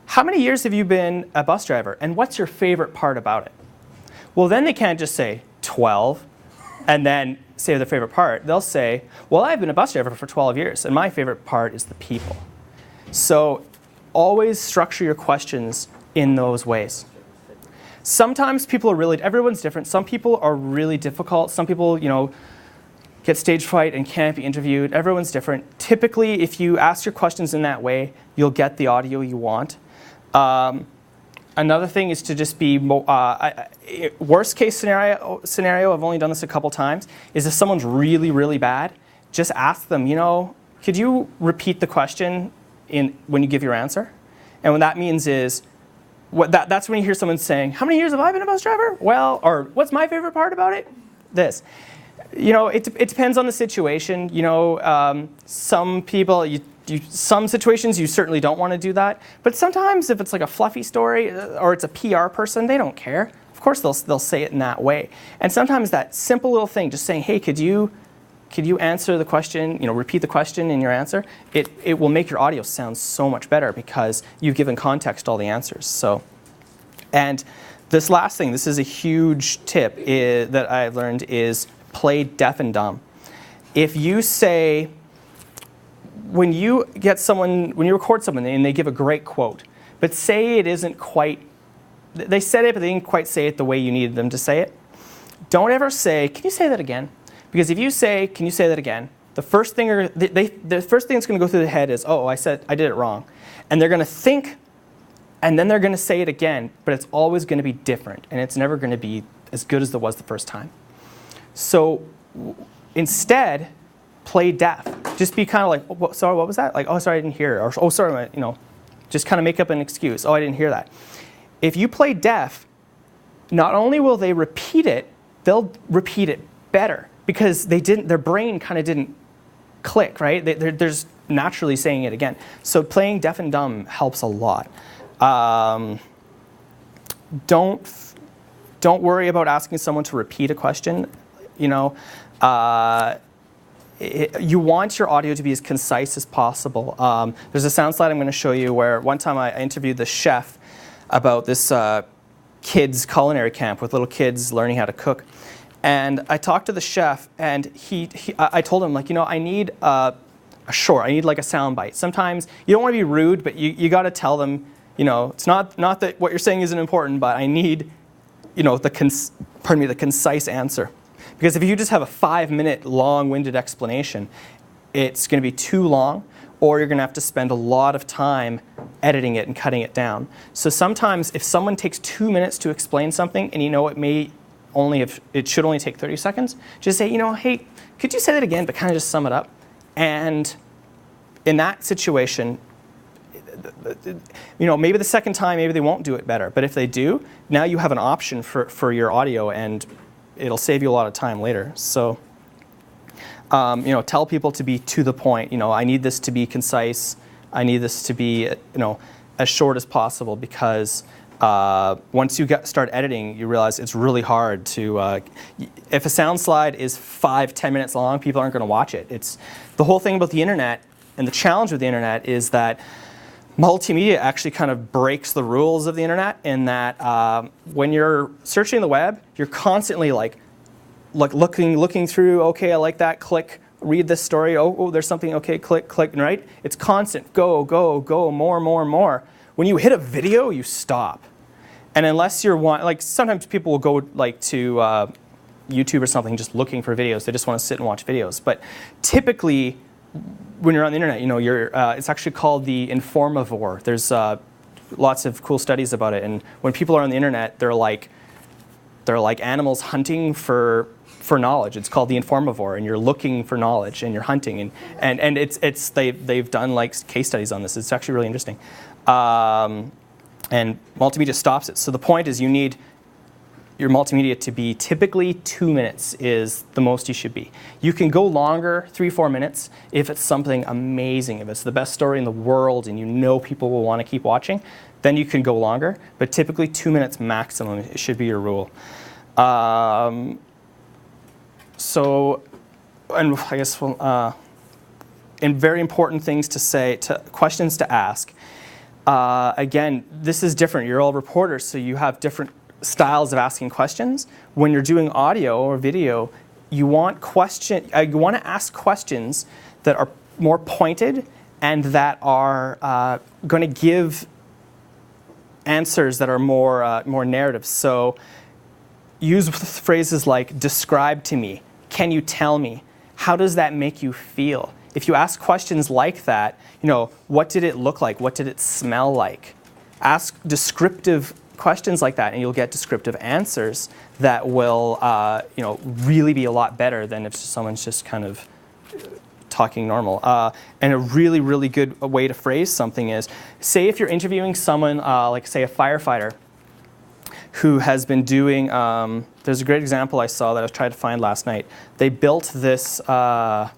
Speaker 2: how many years have you been a bus driver, and what's your favorite part about it? Well, then they can't just say 12 and then say their favorite part. They'll say, well, I've been a bus driver for 12 years, and my favorite part is the people. So always structure your questions in those ways. Sometimes people are everyone's different. Some people are really difficult. Some people, you know, get stage fright and can't be interviewed. Everyone's different. Typically, if you ask your questions in that way, you'll get the audio you want. Another thing is to just be, worst case scenario, I've only done this a couple times, is if someone's really, really bad, just ask them, you know, could you repeat the question when you give your answer? And what that means is, that's when you hear someone saying, how many years have I been a bus driver? Well, or what's my favorite part about it? This. You know, it depends on the situation. You know, some people, some situations you certainly don't want to do that. But sometimes if it's like a fluffy story or it's a PR person, they don't care. Of course they'll say it in that way. And sometimes that simple little thing, just saying, hey, could you answer the question, repeat the question in your answer, it will make your audio sound so much better because you've given context to all the answers. So, and this last thing, this is a huge tip that I've learned, is play deaf and dumb. If you say, when you record someone and they give a great quote, but say it isn't quite, they said it, but they didn't quite say it the way you needed them to say it, don't ever say, can you say that again? Because if you say, can you say that again, the first thing that's going to go through their head is, oh, I did it wrong. And they're going to think, and then they're going to say it again, but it's always going to be different, and it's never going to be as good as it was the first time. So instead, play deaf. Just be kind of like, oh, sorry, what was that? Like, oh, sorry, I didn't hear it. Or, oh, sorry, just kind of make up an excuse. Oh, I didn't hear that. If you play deaf, not only will they repeat it, they'll repeat it better because their brain kind of didn't click, right? They're just naturally saying it again. So playing deaf and dumb helps a lot. Don't worry about asking someone to repeat a question. You want your audio to be as concise as possible. There's a sound slide I'm going to show you where one time I interviewed the chef about this kids culinary camp with little kids learning how to cook. And I talked to the chef, and I told him, I need I need like a sound bite. Sometimes you don't want to be rude, but you got to tell them, it's not that what you're saying isn't important, but I need, the concise answer. Because if you just have a 5-minute long-winded explanation, it's going to be too long, or you're going to have to spend a lot of time editing it and cutting it down. So sometimes if someone takes 2 minutes to explain something, and it should only take 30 seconds, just say, hey, could you say that again, but kind of just sum it up. And in that situation, maybe the second time, maybe they won't do it better. But if they do, now you have an option for your audio, and it'll save you a lot of time later. So, tell people to be to the point. I need this to be concise. I need this to be, as short as possible, because once you start editing, you realize it's really hard to. If a sound slide is 5-10 minutes long, people aren't going to watch it. It's the whole thing about the internet, and the challenge with the internet is that multimedia actually kind of breaks the rules of the internet in that when you're searching the web, you're constantly like looking through, okay, I like that, click, read this story, oh, there's something, okay, click, right? It's constant, go, more. When you hit a video, you stop. And unless you're sometimes people will go to YouTube or something just looking for videos. They just want to sit and watch videos. But typically, when you're on the internet, it's actually called the informavore. There's lots of cool studies about it. And when people are on the internet, they're like animals hunting for knowledge. It's called the informavore, and you're looking for knowledge and you're hunting. And they've done case studies on this. It's actually really interesting. And multimedia stops it. So the point is, you need your multimedia to be typically 2 minutes is the most you should be. You can go longer, 3-4 minutes, if it's something amazing. If it's the best story in the world and people will want to keep watching, then you can go longer. But typically 2 minutes maximum, it should be your rule. And I guess, and very important things to say, questions to ask. Again, this is different. You're all reporters, so you have different styles of asking questions. When you're doing audio or video, you want to ask questions that are more pointed and that are going to give answers that are more narrative. So use phrases like describe to me, can you tell me, how does that make you feel? If you ask questions like that, what did it look like? What did it smell like? Ask descriptive questions like that, and you'll get descriptive answers that will, really be a lot better than if someone's just kind of talking normal. And a really, really good way to phrase something is, say if you're interviewing someone, say a firefighter, who has been doing, there's a great example I saw that I was trying to find last night. They built this like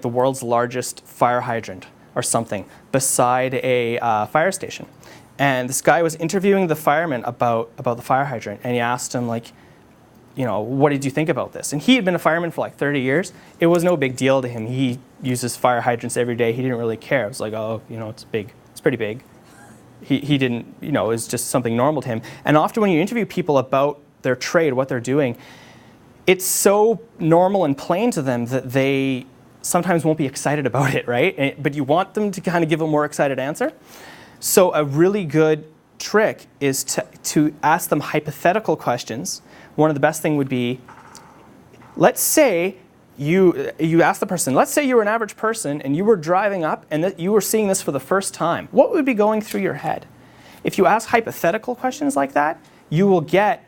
Speaker 2: the world's largest fire hydrant or something beside a fire station. And this guy was interviewing the fireman about the fire hydrant, and he asked him, like, you know, what did you think about this? And he had been a fireman for like 30 years. It was no big deal to him. He uses fire hydrants every day. He didn't really care. It was like, oh, you know, it's big. It's pretty big. He didn't, you know, it was just something normal to him. And often when you interview people about their trade, what they're doing, it's so normal and plain to them that they sometimes won't be excited about it, right? But you want them to kind of give a more excited answer. So a really good trick is to ask them hypothetical questions. One of the best thing would be, let's say you ask the person, let's say you were an average person and you were driving up and that you were seeing this for the first time. What would be going through your head? If you ask hypothetical questions like that, you will get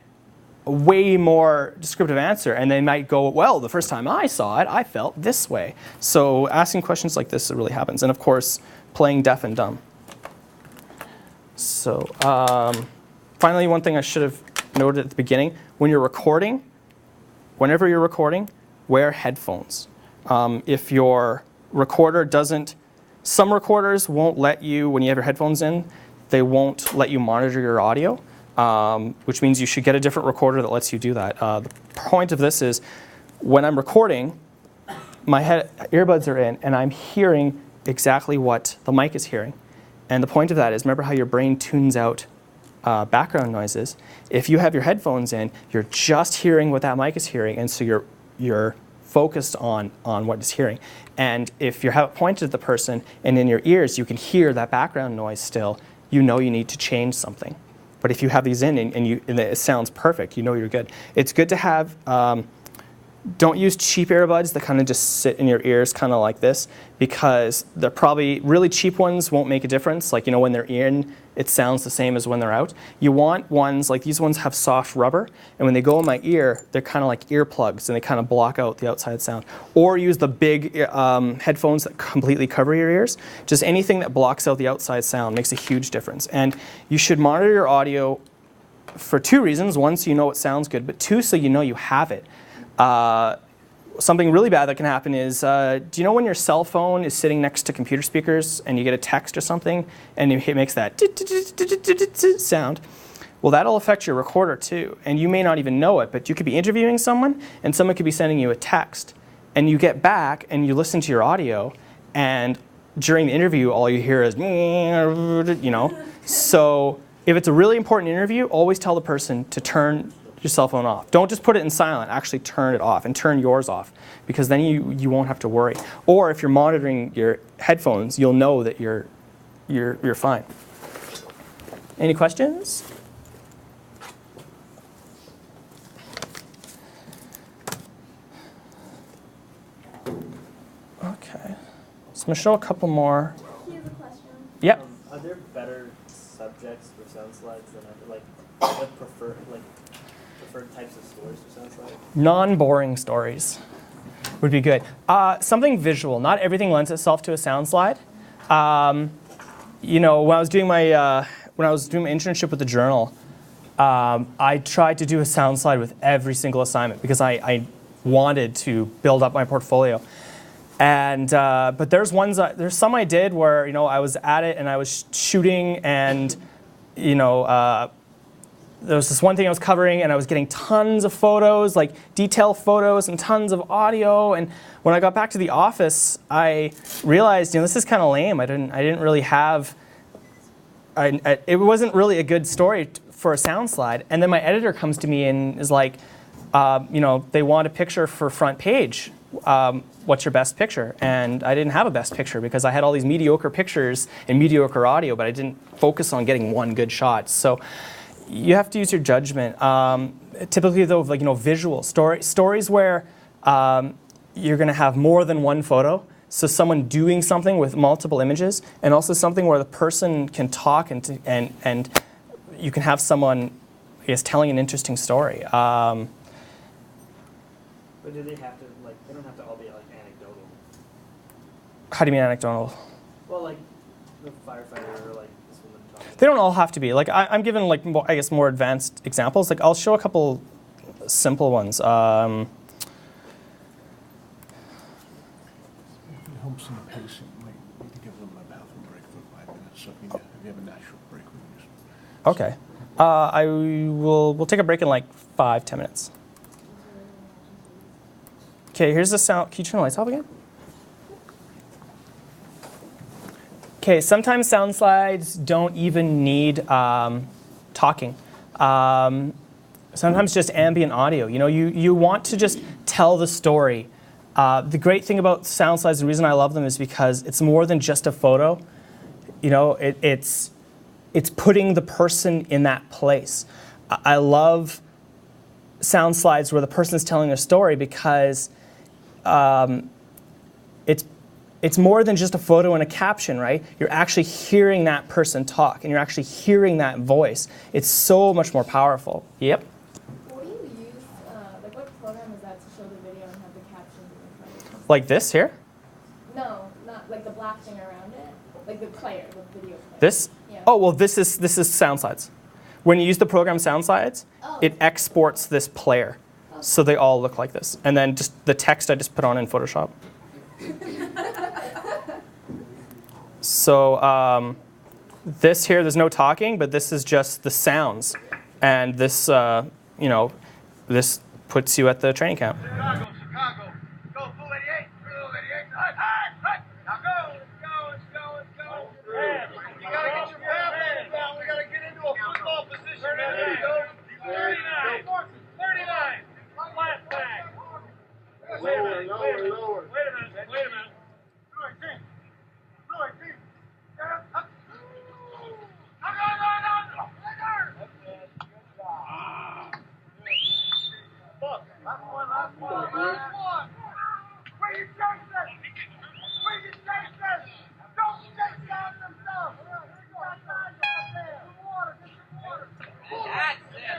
Speaker 2: a way more descriptive answer, and they might go, well, the first time I saw it, I felt this way. So asking questions like this really happens. And of course, playing deaf and dumb. So finally, one thing I should have noted at the beginning, when you're recording, whenever you're recording, wear headphones. If your recorder doesn't, some recorders won't let you, when you have your headphones in, they won't let you monitor your audio, which means you should get a different recorder that lets you do that. The point of this is, when I'm recording, my earbuds are in, and I'm hearing exactly what the mic is hearing. And the point of that is, remember how your brain tunes out background noises? If you have your headphones in, you're just hearing what that mic is hearing, and so you're focused on what it's hearing. And if you have it pointed at the person and in your ears you can hear that background noise still, you know you need to change something. But if you have these in and it sounds perfect, you know you're good. It's good to have, don't use cheap earbuds that kind of just sit in your ears kind of like this, because they're probably, really cheap ones won't make a difference. Like, you know, when they're in, it sounds the same as when they're out. You want ones, like these ones have soft rubber, and when they go in my ear, they're kind of like earplugs, and they kind of block out the outside sound. Or use the big headphones that completely cover your ears. Just anything that blocks out the outside sound makes a huge difference. And you should monitor your audio for two reasons. One, so you know it sounds good, but two, so you know you have it. Something really bad that can happen is, do you know when your cell phone is sitting next to computer speakers and you get a text or something and it makes that sound? Well, that'll affect your recorder too, and you may not even know it, but you could be interviewing someone and someone could be sending you a text, and you get back and you listen to your audio, and during the interview all you hear is, you know. So if it's a really important interview, always tell the person to turn your cell phone off. Don't just put it in silent, actually turn it off, and turn yours off, because then you won't have to worry. Or if you're monitoring your headphones, you'll know that you're fine. Any questions? Okay. So I'm going to show a couple more.
Speaker 7: He has a question.
Speaker 2: Yep.
Speaker 5: Are there better subjects for sound slides than other, like preferred types of stories for sound slides?
Speaker 2: Non-boring stories would be good. Something visual. Not everything lends itself to a sound slide. You know, when I was doing my internship with the Journal, I tried to do a sound slide with every single assignment because I wanted to build up my portfolio. And but there's some I did where, you know, I was at it and I was shooting, and you know, there was this one thing I was covering and I was getting tons of photos, like detailed photos and tons of audio. And when I got back to the office, I realized, you know, this is kind of lame. I didn't really have, it wasn't really a good story for a sound slide. And then my editor comes to me and is like, you know, they want a picture for front page. What's your best picture? And I didn't have a best picture because I had all these mediocre pictures and mediocre audio, but I didn't focus on getting one good shot. So you have to use your judgment. Typically, though, like, you know, visual stories where you're going to have more than one photo. So someone doing something with multiple images, and also something where the person can talk and you can have someone, I guess, telling an interesting story.
Speaker 5: But do they have to, like, they don't have to all be like anecdotal?
Speaker 2: How do you mean anecdotal?
Speaker 5: Well, like the firefighter or like this woman talking.
Speaker 2: They don't all have to be. Like, I'm given, like, more, I guess, more advanced examples. Like, I'll show a couple simple ones.
Speaker 1: Helps in the pacing. Like, you can give them a bathroom break for 5 minutes. So if you have a natural break when you're
Speaker 2: Okay. We'll take a break in like 5-10 minutes. Okay, here's the sound. Can you turn the lights off again? Okay, sometimes sound slides don't even need talking. Sometimes just ambient audio. You know, you want to just tell the story. The great thing about sound slides, the reason I love them is because it's more than just a photo. You know, it's putting the person in that place. I love sound slides where the person's telling a story because it's more than just a photo and a caption, right? You're actually hearing that person talk, and you're actually hearing that voice. It's so much more powerful. Yep.
Speaker 3: What do you use, like what program is that to show the video and have the captions in front of it?
Speaker 2: Like this here?
Speaker 3: No, not like the black thing around it. Like the player, the video player.
Speaker 2: This?
Speaker 3: Yeah.
Speaker 2: Oh, well, this is Soundslides. When you use the program Soundslides, it exports this player. So they all look like this. And then just the text I just put on in Photoshop. So this here, there's no talking, but this is just the sounds. And this, you know, this puts you at the training camp.
Speaker 7: Chicago, Chicago. Go, 288, 288. Hut, hut, hut. Now go, let's go. You gotta get your pads down. We gotta get into a football position. There you go. 39. 39. Flat back. Wait a minute. Wait a minute. 218. 218. Up. No. Look, last one. Where you chase this? Don't chase down them stuff. Got time out there. Get some water. That's it.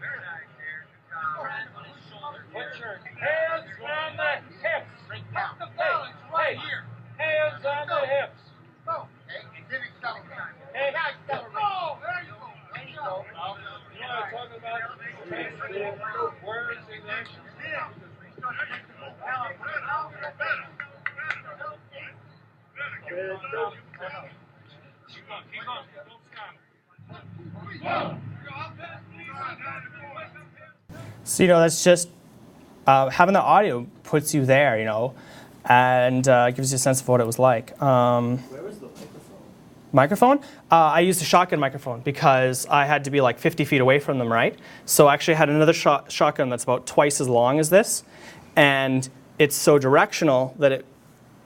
Speaker 7: Very nice here. Put your hands on the hips. Put the balance right here. Hands on the hips. Go. Hey, give it some time. Hey, go. There you go. You know what I'm talking about? Words and actions. Keep on. Don't stop.
Speaker 2: So, you know, that's just having the audio puts you there, you know, and gives you a sense of what it was like.
Speaker 5: Where was the
Speaker 2: Microphone? I used a shotgun microphone because I had to be like 50 feet away from them, right? So I actually had another shotgun that's about twice as long as this, and it's so directional that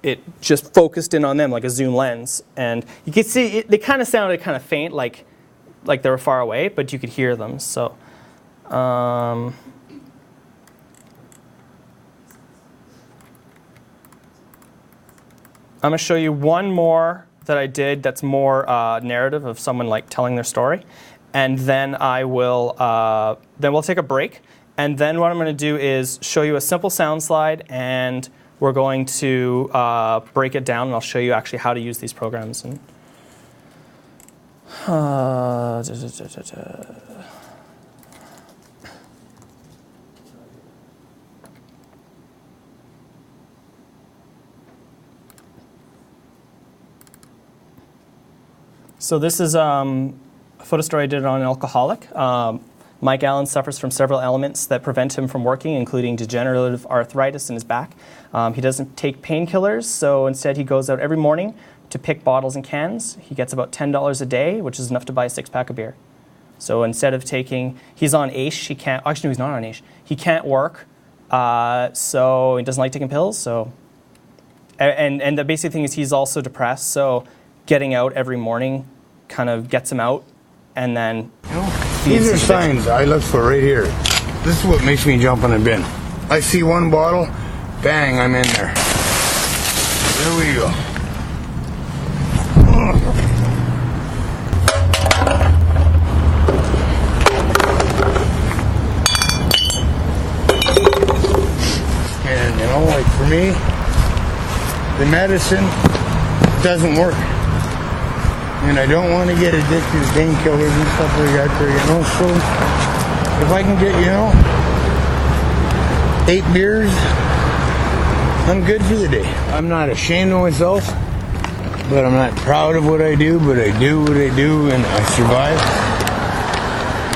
Speaker 2: it just focused in on them like a zoom lens. And you could see, they kind of sounded kind of faint, like they were far away, but you could hear them, so. I'm going to show you one more that I did that's more narrative of someone like telling their story, and then I will then we'll take a break, and then what I'm going to do is show you a simple sound slide, and we're going to break it down, and I'll show you actually how to use these programs. And So this is a photo story I did on an alcoholic. MacEwan suffers from several ailments that prevent him from working, including degenerative arthritis in his back. He doesn't take painkillers, so instead he goes out every morning to pick bottles and cans. He gets about $10 a day, which is enough to buy a 6-pack of beer. So instead of taking, he's on AISH, he can't, actually no, he's not on AISH. He can't work, so he doesn't like taking pills, so. And the basic thing is he's also depressed, so getting out every morning kind of gets him out, and then
Speaker 8: these are signs I look for right here. This is what makes me jump in the bin. I see one bottle, bang, I'm in there. There we go. And you know, like for me, the medicine doesn't work. And I don't want to get addicted to painkillers and stuff like that there, you know. So if I can get, you know, 8 beers, I'm good for the day. I'm not ashamed of myself. but I'm not proud of what I do, but I do what I do, and I survive.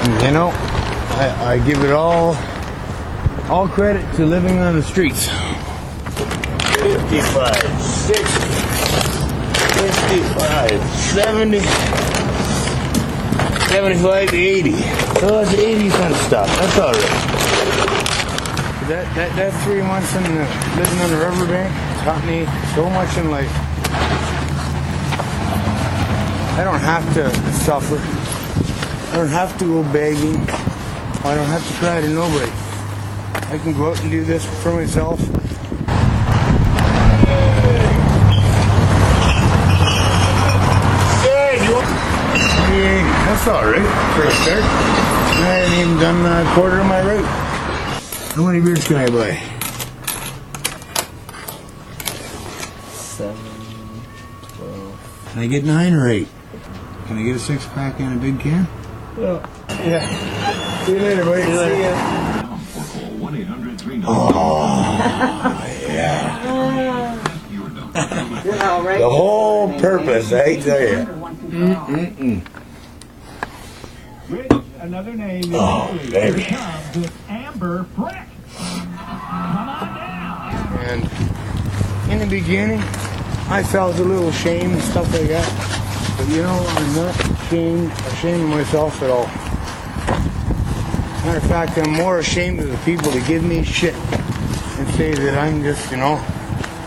Speaker 8: And, you know, I give it all credit to living on the streets. 55, 60, 55, 70, 75, 80. So that's 80 cent stuff. That's all right. That 3 months living on the riverbank taught me so much in life. I don't have to suffer. I don't have to go begging. I don't have to cry to nobody. I can go out and do this for myself. Yeah, that's all right for a start. I haven't even done a quarter of my route. How many beers can I buy?
Speaker 5: 7, 12.
Speaker 8: Can I get 9 or 8? Can I get a 6-pack and a big can?
Speaker 5: Well,
Speaker 8: Yeah. See you later, buddy. See ya. Yeah. The whole purpose, I tell you.
Speaker 7: Another name is
Speaker 8: baby.
Speaker 7: Amber Brick. Come on down.
Speaker 8: And in the beginning, I felt a little shame and stuff like that. But you know, I'm not ashamed of myself at all. Matter of fact, I'm more ashamed of the people that give me shit and say that I'm just, you know,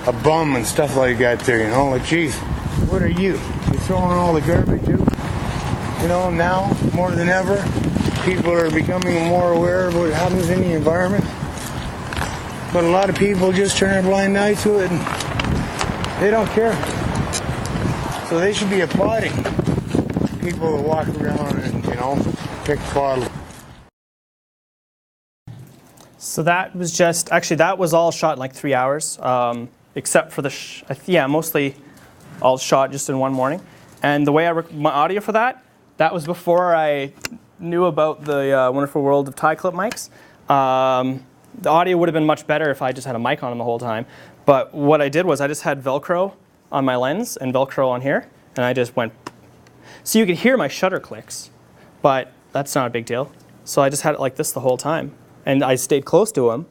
Speaker 8: a bum and stuff like that there, you know. Like, geez, what are you? You're throwing all the garbage out? You know, now, more than ever, people are becoming more aware of what happens in the environment. But a lot of people just turn a blind eye to it and they don't care. So they should be applauding people that walk around and, you know, pick a bottle.
Speaker 2: So that was just, actually that was all shot in like 3 hours, except for the, mostly all shot just in one morning. And the way my audio for that was before I knew about the wonderful world of tie clip mics. The audio would have been much better if I just had a mic on them the whole time. But what I did was I just had Velcro on my lens and Velcro on here, and I just went. So you could hear my shutter clicks, but that's not a big deal. So I just had it like this the whole time. And I stayed close to him,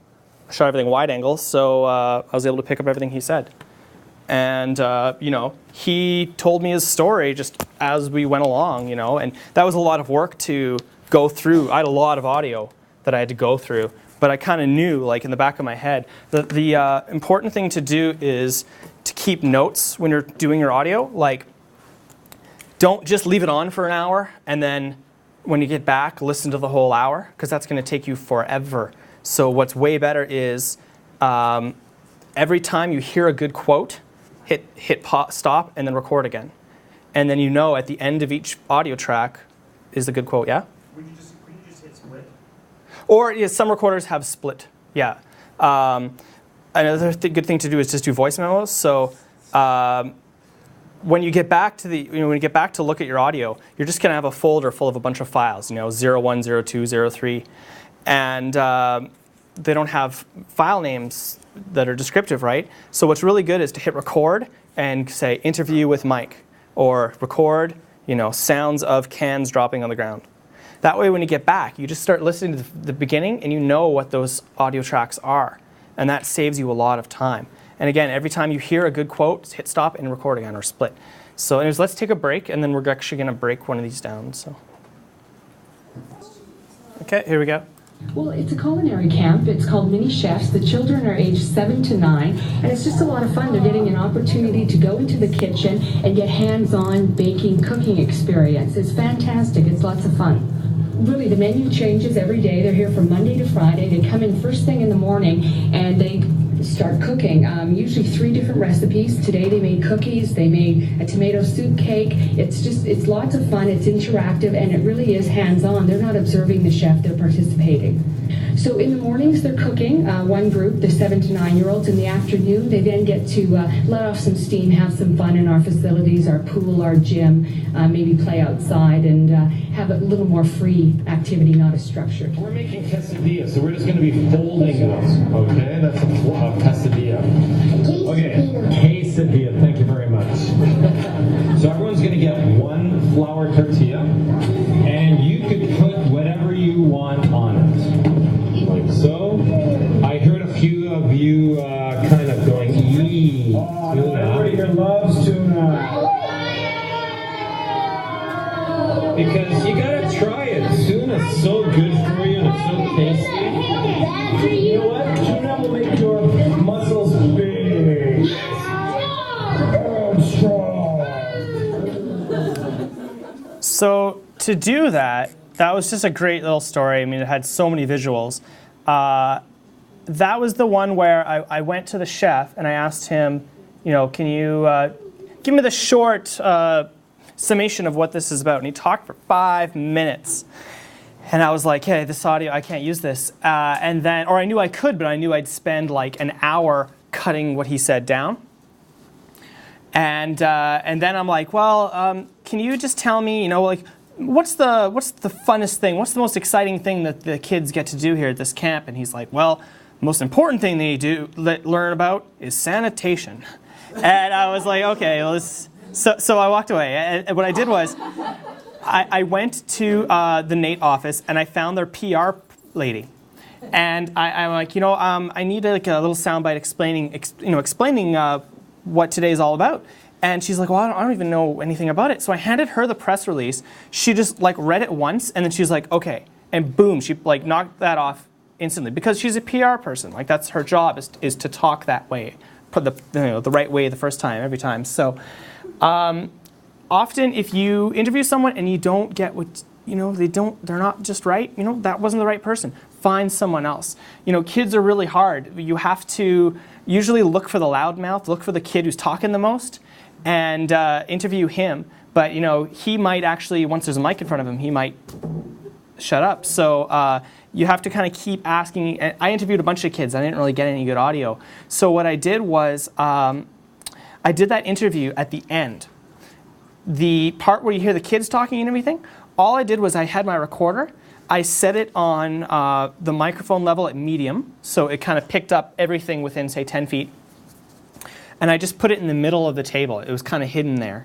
Speaker 2: shot everything wide angle, so I was able to pick up everything he said. And, you know, he told me his story just as we went along, you know, and that was a lot of work to go through. I had a lot of audio that I had to go through, but I kind of knew, like in the back of my head, that the important thing to do is to keep notes when you're doing your audio. Like, don't just leave it on for an hour and then when you get back, listen to the whole hour, because that's going to take you forever. So what's way better is every time you hear a good quote, hit stop and then record again. And then you know at the end of each audio track is the good quote, yeah?
Speaker 7: Would you just hit split?
Speaker 2: Or yeah, some recorders have split, yeah. Another good thing to do is just do voice memos. So when you get back to look at your audio, you're just going to have a folder full of a bunch of files, you know, 01, 02, 03, and they don't have file names that are descriptive, right? So what's really good is to hit record and say interview with Mike, or record, you know, sounds of cans dropping on the ground. That way when you get back, you just start listening to the beginning and you know what those audio tracks are, and that saves you a lot of time. And again, every time you hear a good quote, hit stop and record again or split. So anyways, let's take a break and then we're actually going to break one of these down. So, okay, here we go.
Speaker 6: Well, it's a culinary camp. It's called Mini Chefs. The children are aged 7 to 9, and it's just a lot of fun. They're getting an opportunity to go into the kitchen and get hands-on baking, cooking experience. It's fantastic. It's lots of fun. Really, the menu changes every day. They're here from Monday to Friday. They come in first thing in the morning, and they start cooking. Usually 3 different recipes. Today they made cookies, they made a tomato soup cake. It's lots of fun, it's interactive, and it really is hands-on. They're not observing the chef, they're participating. So in the mornings they're cooking, one group, the 7 to 9-year-olds. In the afternoon they then get to let off some steam, have some fun in our facilities, our pool, our gym, maybe play outside and have a little more free activity, not as structured.
Speaker 9: We're making quesadillas, so we're just going to be folding them, okay? That's a quesadilla. Okay, quesadilla, thank you very much. flour tortilla, and you could put whatever you want on it. Like so. I heard a few of you kind of going, "Eee, tuna." Everybody here loves tuna. Because you gotta try it. Tuna's so good for you and it's so tasty. You know what? Tuna will make your muscles big. Strong.
Speaker 2: So to do that, that was just a great little story. I mean, it had so many visuals. That was the one where I went to the chef and I asked him, you know, can you give me the short summation of what this is about? And he talked for 5 minutes. And I was like, hey, this audio, I can't use this. And then, or I knew I could, but I knew I'd spend like an hour cutting what he said down. And then I'm like, well, can you just tell me, you know, like, what's the funnest thing? What's the most exciting thing that the kids get to do here at this camp? And he's like, well, the most important thing they learn about is sanitation. And I was like, okay, well, so I walked away. And what I did was, I went to the NATE office and I found their PR lady. And I'm like, you know, I need like a little soundbite explaining what today is all about. And she's like, well, I don't even know anything about it. So I handed her the press release. She just like read it once, and then she's like, okay. And boom, she like knocked that off instantly because she's a PR person. Like that's her job is to talk that way, put the right way the first time, every time. So often if you interview someone and you don't get what, you know, they're not just right, you know, that wasn't the right person. Find someone else. You know, kids are really hard. You have to usually look for the loudmouth, look for the kid who's talking the most, and interview him. But you know, he might actually, once there's a mic in front of him, he might shut up. So you have to kind of keep asking. I interviewed a bunch of kids. I didn't really get any good audio. So what I did was I did that interview at the end. The part where you hear the kids talking and everything, all I did was I had my recorder. I set it on the microphone level at medium, so it kind of picked up everything within, say, 10 feet. And I just put it in the middle of the table. It was kind of hidden there.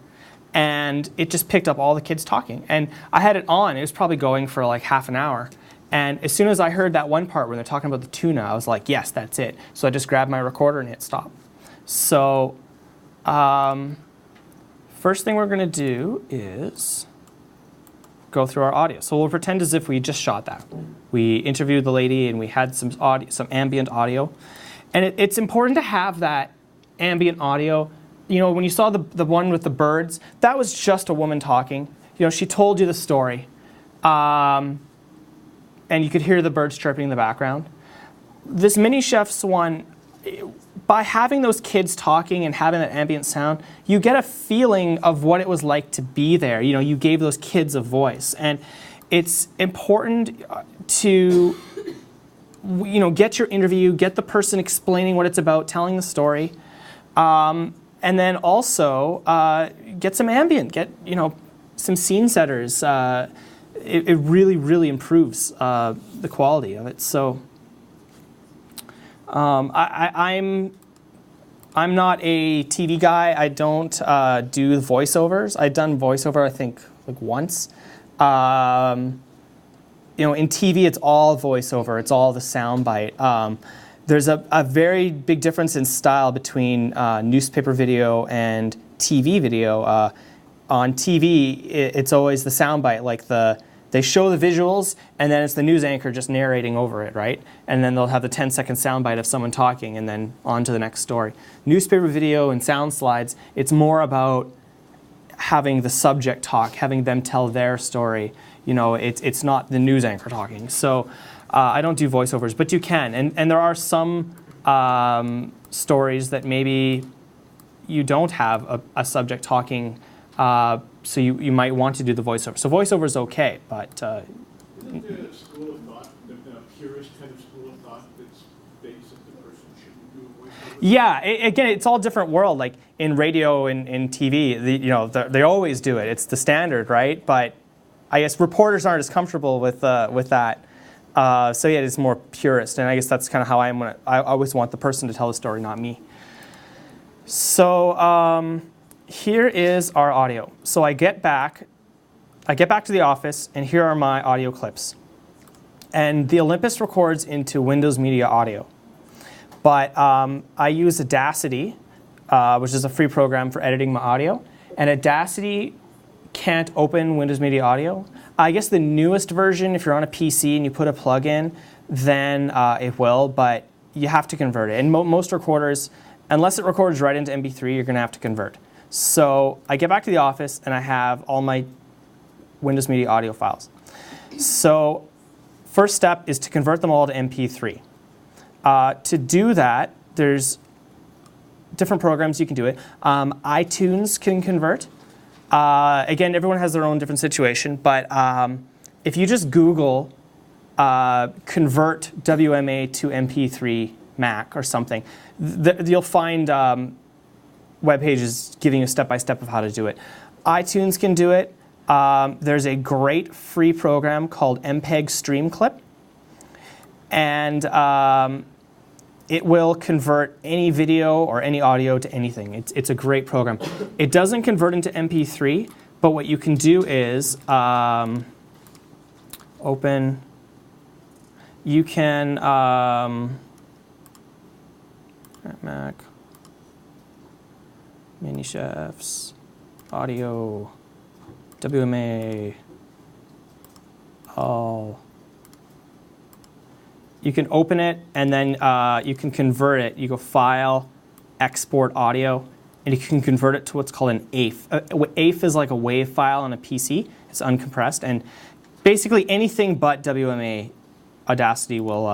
Speaker 2: And it just picked up all the kids talking. And I had it on. It was probably going for like half an hour. And as soon as I heard that one part where they're talking about the tuna, I was like, yes, that's it. So I just grabbed my recorder and hit stop. So first thing we're going to do is go through our audio. So we'll pretend as if we just shot that. We interviewed the lady and we had some audio, some ambient audio. And it's important to have that ambient audio. You know, when you saw the one with the birds, that was just a woman talking. You know, she told you the story. And you could hear the birds chirping in the background. This Mini Chefs one, by having those kids talking and having that ambient sound, you get a feeling of what it was like to be there. You know, you gave those kids a voice. And it's important to, you know, get your interview, get the person explaining what it's about, telling the story. And then also get some ambient, get, you know, some scene setters. It really, really improves the quality of it. So I'm not a TV guy. I don't do voiceovers. I've done voiceover, I think, like once. You know, in TV, it's all voiceover. It's all the soundbite. There's a very big difference in style between newspaper video and TV video. On TV, it's always the soundbite, like they show the visuals, and then it's the news anchor just narrating over it, right? And then they'll have the 10-second soundbite of someone talking, and then on to the next story. Newspaper video and sound slides, it's more about having the subject talk, having them tell their story. You know, it's not the news anchor talking. So I don't do voiceovers, but you can. And there are some stories that maybe you don't have a subject talking, so you might want to do the voiceover. So voiceover is okay, but...
Speaker 1: Isn't there a school of thought, the purist kind of school of thought that's based that the person shouldn't do a voiceover?
Speaker 2: Yeah, again, it's all different world. Like in radio and in TV, you know, they always do it. It's the standard, right? But I guess reporters aren't as comfortable with that. So yeah, it's more purist, and I guess that's kind of how I am. I always want the person to tell the story, not me. So here is our audio. So I get back I get back to the office, and here are my audio clips. And the Olympus records into Windows Media Audio. But I use Audacity, which is a free program for editing my audio. And Audacity can't open Windows Media Audio. I guess the newest version, if you're on a PC and you put a plug in, then it will, but you have to convert it. And most recorders, unless it records right into MP3, you're going to have to convert. So I get back to the office, and I have all my Windows Media Audio files. So first step is to convert them all to MP3. To do that, there's different programs you can do it. iTunes can convert. Again, everyone has their own different situation, but if you just Google convert WMA to MP3 Mac or something, you'll find web pages giving you step-by-step of how to do it. iTunes can do it. There's a great free program called MPEG Streamclip, and it will convert any video or any audio to anything. It's a great program. It doesn't convert into MP3, but what you can do is open. You can Mac, Mini Chefs, Audio, WMA, all. You can open it, and then you can convert it. You go File, Export Audio, and you can convert it to what's called an AIF. AIF is like a WAV file on a PC. It's uncompressed, and basically anything but WMA, Audacity will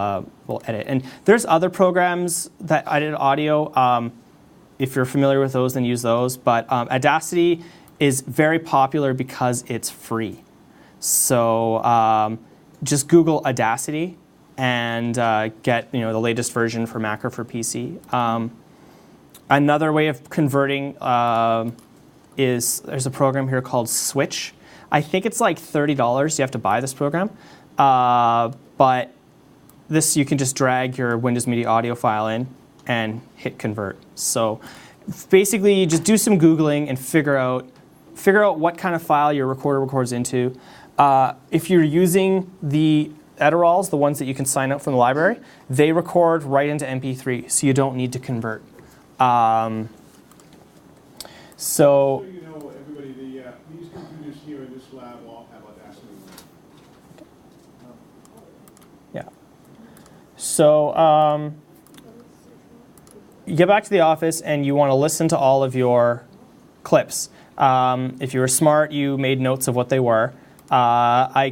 Speaker 2: edit. And there's other programs that edit audio. If you're familiar with those, then use those. But Audacity is very popular because it's free. So just Google Audacity and get the latest version for Mac or for PC. Another way of converting is there's a program here called Switch. I think it's like $30. You have to buy this program. But this, you can just drag your Windows Media Audio file in and hit convert. So basically, you just do some Googling and figure out what kind of file your recorder records into. If you're using the Eterols, the ones that you can sign up from the library, they record right into MP3, so you don't need to convert.
Speaker 1: So you know, everybody, these computers here in this lab all have Audacity.
Speaker 2: Yeah. So you get back to the office and you want to listen to all of your clips. If you were smart, you made notes of what they were. I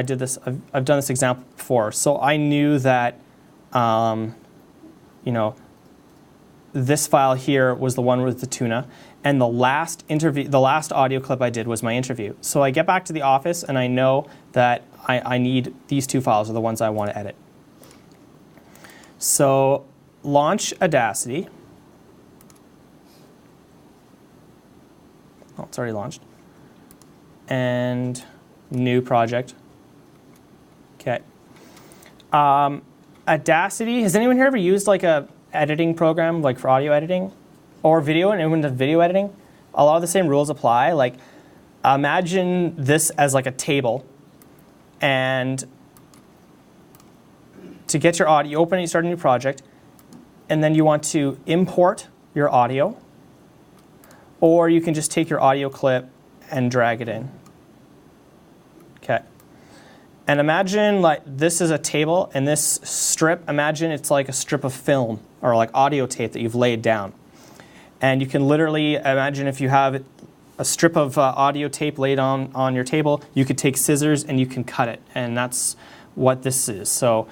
Speaker 2: did this. I've done this example before, so I knew that, this file here was the one with the tuna, and the last audio clip I did was my interview. So I get back to the office and I know that I need these two files are the ones I want to edit. So launch Audacity. Oh, it's already launched. And new project. Okay. Audacity, has anyone here ever used like a editing program like for audio editing or video, and anyone does video editing? A lot of the same rules apply. Like imagine this as like a table, and to get your audio, you open it, you start a new project, and then you want to import your audio, or you can just take your audio clip and drag it in. Okay. And imagine like this is a table, and this strip, imagine it's like a strip of film or like audio tape that you've laid down. And you can literally imagine if you have a strip of audio tape laid on your table, you could take scissors and you can cut it. And that's what this is. So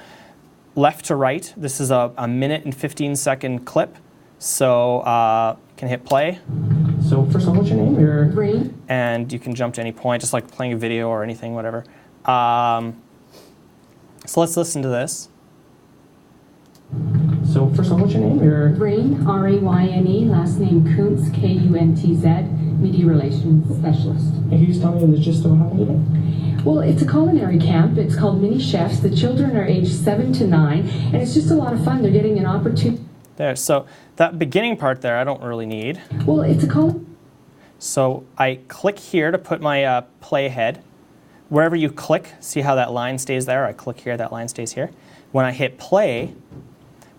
Speaker 2: left to right, this is a 1:15-second clip. So you can hit play. So first of all, what's your name?
Speaker 6: Rain.
Speaker 2: And you can jump to any point, just like playing a video or anything, whatever. So let's listen to this. So first of all, what's your name?
Speaker 10: Rain, R-A-Y-N-E, last name Kuntz, K-U-N-T-Z, Media Relations Specialist.
Speaker 2: Can you just tell me the gist of what happened today?
Speaker 10: Well, it's a culinary camp. It's called Mini Chefs. The children are aged 7 to 9, and it's just a lot of fun. They're getting an opportunity.
Speaker 2: There, so that beginning part there, I don't really need.
Speaker 10: Well, it's a
Speaker 2: So I click here to put my playhead. Wherever you click, see how that line stays there? I click here, that line stays here. When I hit play,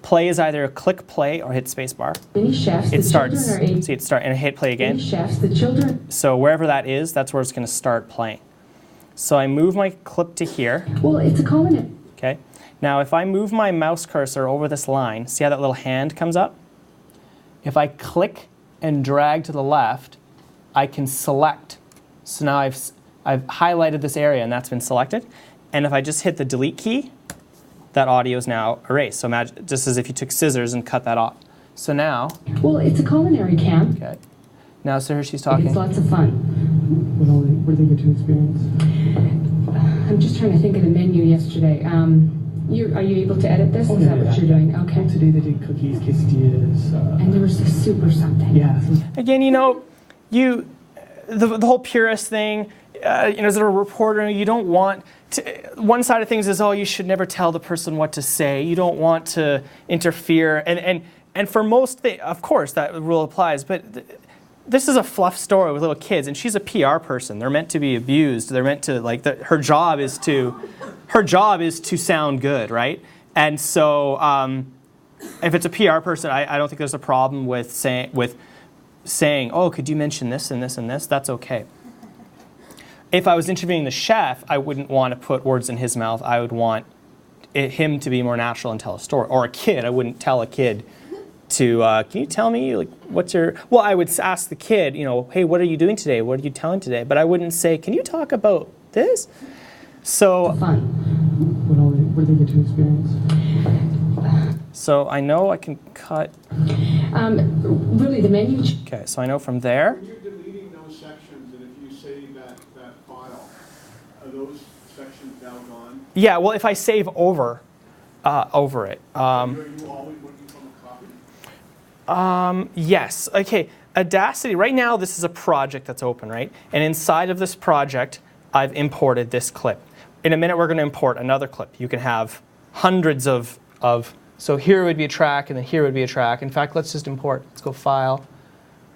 Speaker 2: play is either click play or hit spacebar.
Speaker 10: Many chefs,
Speaker 2: It
Speaker 10: the
Speaker 2: starts.
Speaker 10: children are aged.
Speaker 2: See it start and hit play again.
Speaker 10: Many chefs, the children.
Speaker 2: So wherever that is, that's where it's going to start playing. So I move my clip to here.
Speaker 10: Well, it's a common.
Speaker 2: Okay. Now if I move my mouse cursor over this line, see how that little hand comes up? If I click and drag to the left, I can select. So now I've highlighted this area and that's been selected. And if I just hit the delete key, that audio is now erased. So imagine just as if you took scissors and cut that off. So now.
Speaker 10: Well, it's a culinary camp.
Speaker 2: Okay. Now, so here she's talking.
Speaker 10: It's lots of fun.
Speaker 11: What do they get to experience?
Speaker 10: I'm just trying to think of the menu yesterday. Are you able to edit this? Is that what you're doing? Okay.
Speaker 11: Today they did cookies, quesadillas.
Speaker 10: And there was a soup or something.
Speaker 11: Yeah.
Speaker 2: Again, the whole purist thing, as a reporter, you don't want to, one side of things is, oh, you should never tell the person what to say. You don't want to interfere. And for most things, of course, that rule applies. But this is a fluff story with little kids, and she's a PR person. They're meant to be abused. They're meant to, her job is to sound good, right? And so if it's a PR person, I don't think there's a problem with saying, oh, could you mention this and this and this? That's okay. If I was interviewing the chef, I wouldn't want to put words in his mouth. I would want him to be more natural and tell a story. Or a kid, I wouldn't tell a kid to, can you tell me, what's your, well, I would ask the kid, hey, what are you doing today? What are you telling today? But I wouldn't say, can you talk about this? So,
Speaker 10: Fun.
Speaker 11: What do they get to experience?
Speaker 2: So I know I can cut.
Speaker 10: Really, the menu.
Speaker 2: Okay, so I know from there.
Speaker 1: When you're deleting those sections, and if you save that file, are those sections now gone?
Speaker 2: Yeah, well, if I save over it.
Speaker 1: Are you always working from a copy?
Speaker 2: Yes. Okay. Audacity. Right now, this is a project that's open, right? And inside of this project, I've imported this clip. In a minute, we're going to import another clip. You can have hundreds of. So here would be a track, and then here would be a track. In fact, let's just import. Let's go File,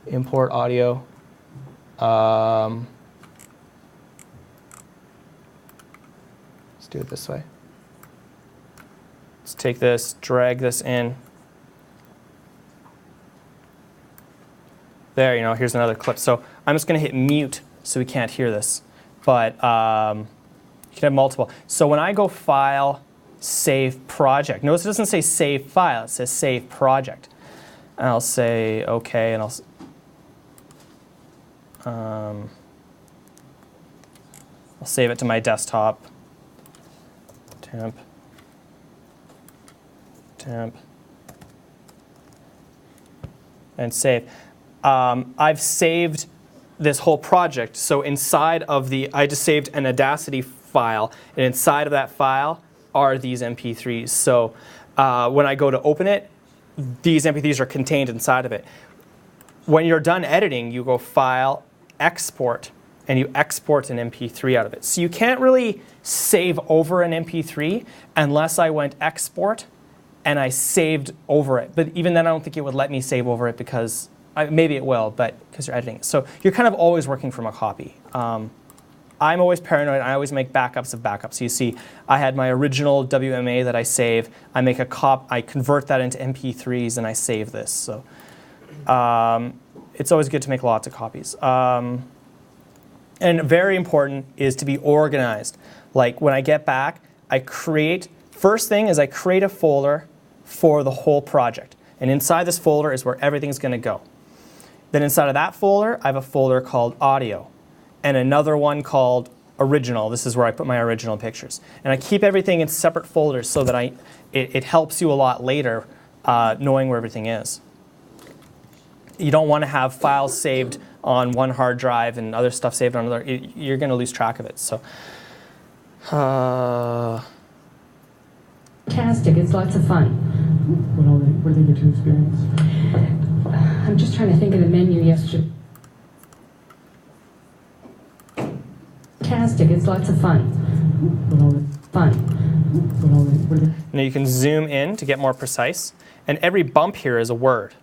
Speaker 2: Import Audio. Let's do it this way. Let's take this, drag this in. There, here's another clip. So I'm just going to hit mute so we can't hear this. But you can have multiple. So when I go File, Save Project. Notice it doesn't say Save File. It says Save Project. And I'll say OK, and I'll save it to my desktop. Temp. And save. I've saved this whole project. So inside of I just saved an Audacity file, and inside of that file are these MP3s. So when I go to open it, these MP3s are contained inside of it. When you're done editing, you go File, Export, and you export an MP3 out of it. So you can't really save over an MP3 unless I went Export and I saved over it. But even then, I don't think it would let me save over it because, maybe it will, but because you're editing it. So you're kind of always working from a copy. I'm always paranoid. I always make backups of backups. So you see, I had my original WMA that I save. I make I convert that into MP3s, and I save this. So it's always good to make lots of copies. And very important is to be organized. Like when I get back, first thing is I create a folder for the whole project. And inside this folder is where everything's going to go. Then inside of that folder, I have a folder called Audio. And another one called Original. This is where I put my original pictures. And I keep everything in separate folders so that it helps you a lot later knowing where everything is. You don't want to have files saved on one hard drive and other stuff saved on another. You're going to lose track of it. So,
Speaker 10: Fantastic. It's lots of fun.
Speaker 11: What do they get to experience?
Speaker 10: I'm just trying to think of the menu yesterday. Fantastic. It's lots of fun.
Speaker 2: Now you can zoom in to get more precise. And every bump here is a word.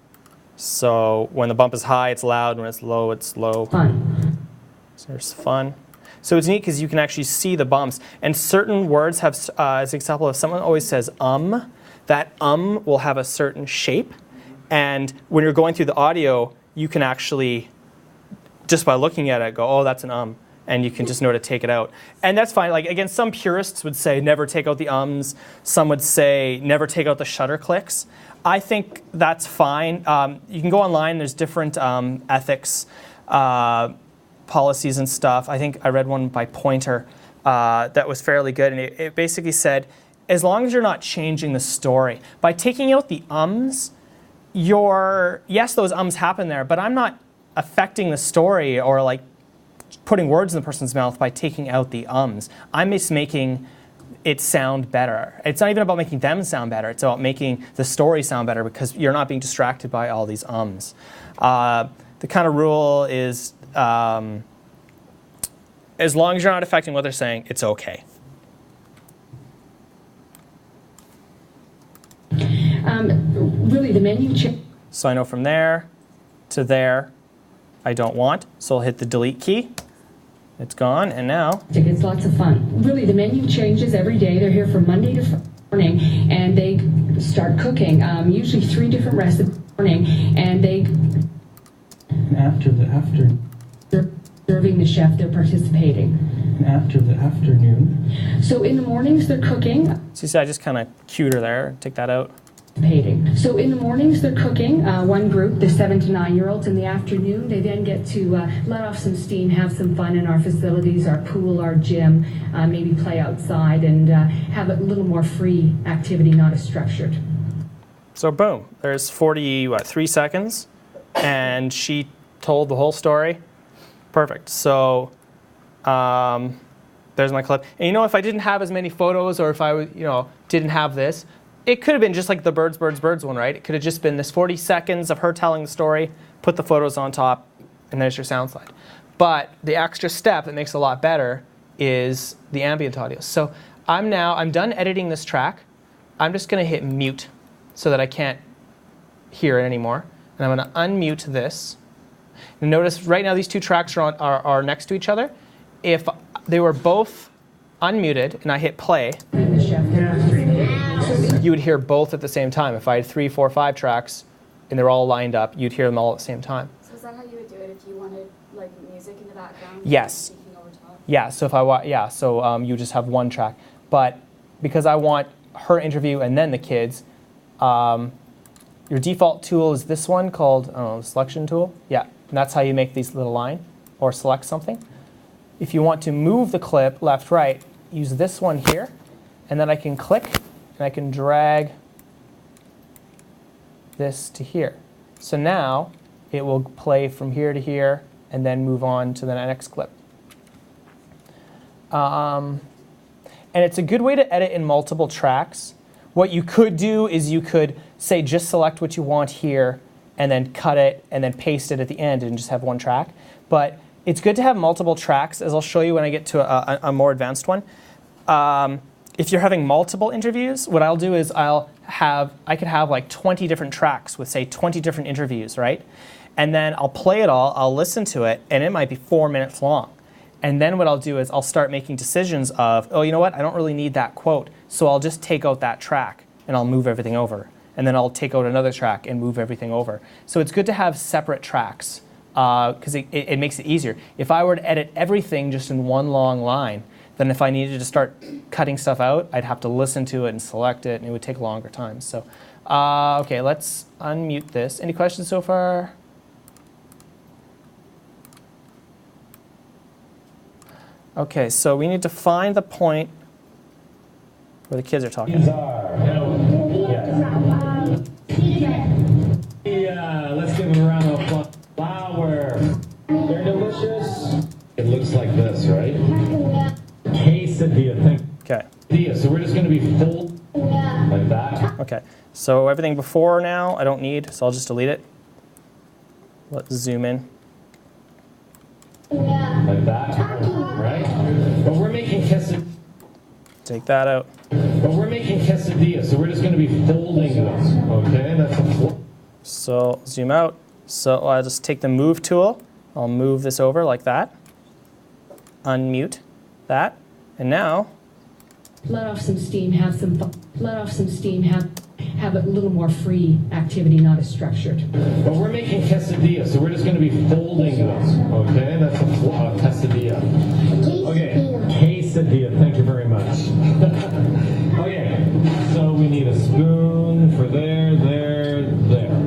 Speaker 2: So when the bump is high, it's loud. When it's low, it's low.
Speaker 10: Fun.
Speaker 2: So there's fun. So it's neat because you can actually see the bumps. And certain words have, as an example, if someone always says that will have a certain shape. And when you're going through the audio, you can actually, just by looking at it, go, oh, that's an and you can just know to take it out. And that's fine. Like, again, some purists would say never take out the ums. Some would say never take out the shutter clicks. I think that's fine. You can go online. There's different ethics policies and stuff. I think I read one by Pointer that was fairly good. And it basically said, as long as you're not changing the story. By taking out the ums, yes, those ums happen there, but I'm not affecting the story or like putting words in the person's mouth by taking out the ums. I'm just making it sound better. It's not even about making them sound better. It's about making the story sound better because you're not being distracted by all these ums. The kind of rule is as long as you're not affecting what they're saying, it's okay.
Speaker 10: Really, the menu change.
Speaker 2: So I know from there to there, I don't want. So I'll hit the delete key. It's gone, and now
Speaker 10: It's lots of fun. Really, the menu changes every day. They're here from Monday to morning, and they start cooking. Usually 3 different recipes morning, and they.
Speaker 11: After
Speaker 10: Serving the chef, they're participating.
Speaker 11: After the afternoon.
Speaker 10: So in the mornings, they're cooking.
Speaker 2: So you see, I just kind of cued her there. Take that out.
Speaker 10: So in the mornings they're cooking, one group, the 7 to 9-year-olds. In the afternoon, they then get to let off some steam, have some fun in our facilities, our pool, our gym, maybe play outside and have a little more free activity, not as structured.
Speaker 2: So boom, there's 3 seconds, and she told the whole story. Perfect. So there's my clip. And you know, if I didn't have as many photos, or if I didn't have this, it could have been just like the birds one, right? It could have just been this 40 seconds of her telling the story, put the photos on top, and there's your sound slide. But the extra step that makes it a lot better is the ambient audio. So I'm done editing this track. I'm just going to hit mute so that I can't hear it anymore. And I'm going to unmute this. And notice right now these 2 tracks are next to each other. If they were both unmuted and I hit play, you would hear both at the same time. If I had 3, 4, 5 tracks and they're all lined up, you'd hear them all at the same time.
Speaker 3: So is that how you would do it if you wanted like music in the background?
Speaker 2: Yes.
Speaker 3: Over top?
Speaker 2: Yeah. So if I want, so you just have one track. But because I want her interview and then the kids, your default tool is this one called the selection tool. Yeah. And that's how you make these little line or select something. If you want to move the clip left, right, use this one here, and then I can click and I can drag this to here. So now it will play from here to here and then move on to the next clip. And it's a good way to edit in multiple tracks. What you could do is you could say just select what you want here and then cut it and then paste it at the end and just have one track. But it's good to have multiple tracks, as I'll show you when I get to a more advanced one. If you're having multiple interviews, what I'll do is I could have like 20 different tracks with, say, 20 different interviews, right? And then I'll play it all, I'll listen to it, and it might be 4 minutes long. And then what I'll do is I'll start making decisions of, oh, you know what, I don't really need that quote, so I'll just take out that track and I'll move everything over. And then I'll take out another track and move everything over. So it's good to have separate tracks because it makes it easier. If I were to edit everything just in one long line, then if I needed to start cutting stuff out, I'd have to listen to it and select it, and it would take longer time. So, okay, let's unmute this. Any questions so far? Okay, so we need to find the point where the kids are talking.
Speaker 9: Let's give them a round of applause. Flour. They're delicious. It looks like this, right? Quesadilla.
Speaker 2: Okay.
Speaker 9: So we're just going to be full like that.
Speaker 2: Okay. So everything before now I don't need, so I'll just delete it. Let's zoom in.
Speaker 9: Like that, right? But we're making quesadilla.
Speaker 2: Take that out.
Speaker 9: But we're making quesadilla, so we're just going to be folding this. Okay, that's a
Speaker 2: So zoom out. So I'll just take the move tool. I'll move this over like that. Unmute that. And now,
Speaker 10: let off some steam, have some fun. Let off some steam, have a little more free activity, not as structured.
Speaker 9: But we're making quesadilla, so we're just going to be folding this. Okay, that's a quesadilla. Okay, quesadilla. Thank you very much. Okay, so we need a spoon for there, there, there.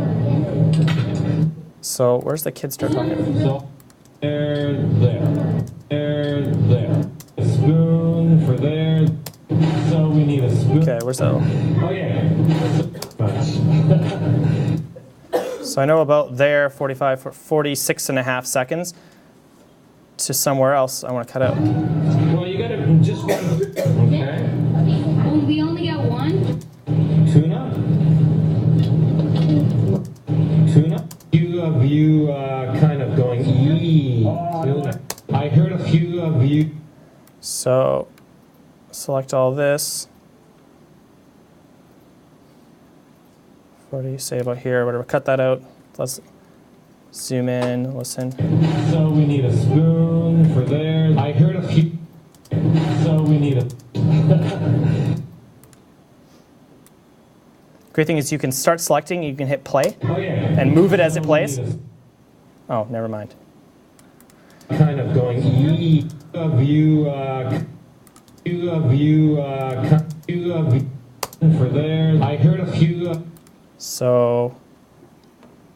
Speaker 2: so where's the kid start talking?
Speaker 9: So there, there, there, there. A spoon for there. So we need a spoon.
Speaker 2: Okay, where's that?
Speaker 9: Okay.
Speaker 2: So I know about there, 46 and a half seconds to somewhere else I want to cut out.
Speaker 9: Well, you got to just one. Okay.
Speaker 10: Oh, we only got one?
Speaker 9: Tuna. Tuna. Few of you kind of going, ee. Tuna. I heard a few of you.
Speaker 2: So select all this. 40, say about here, whatever. Cut that out. Let's zoom in, listen.
Speaker 9: So we need a spoon for there. I heard a few. So we need a.
Speaker 2: Great thing is you can start selecting, you can hit play,
Speaker 9: Oh, yeah.
Speaker 2: and move it as it plays. Oh, never mind.
Speaker 9: Kind of going, ee. Of you, few of you, few of you for there. I heard a few.
Speaker 2: So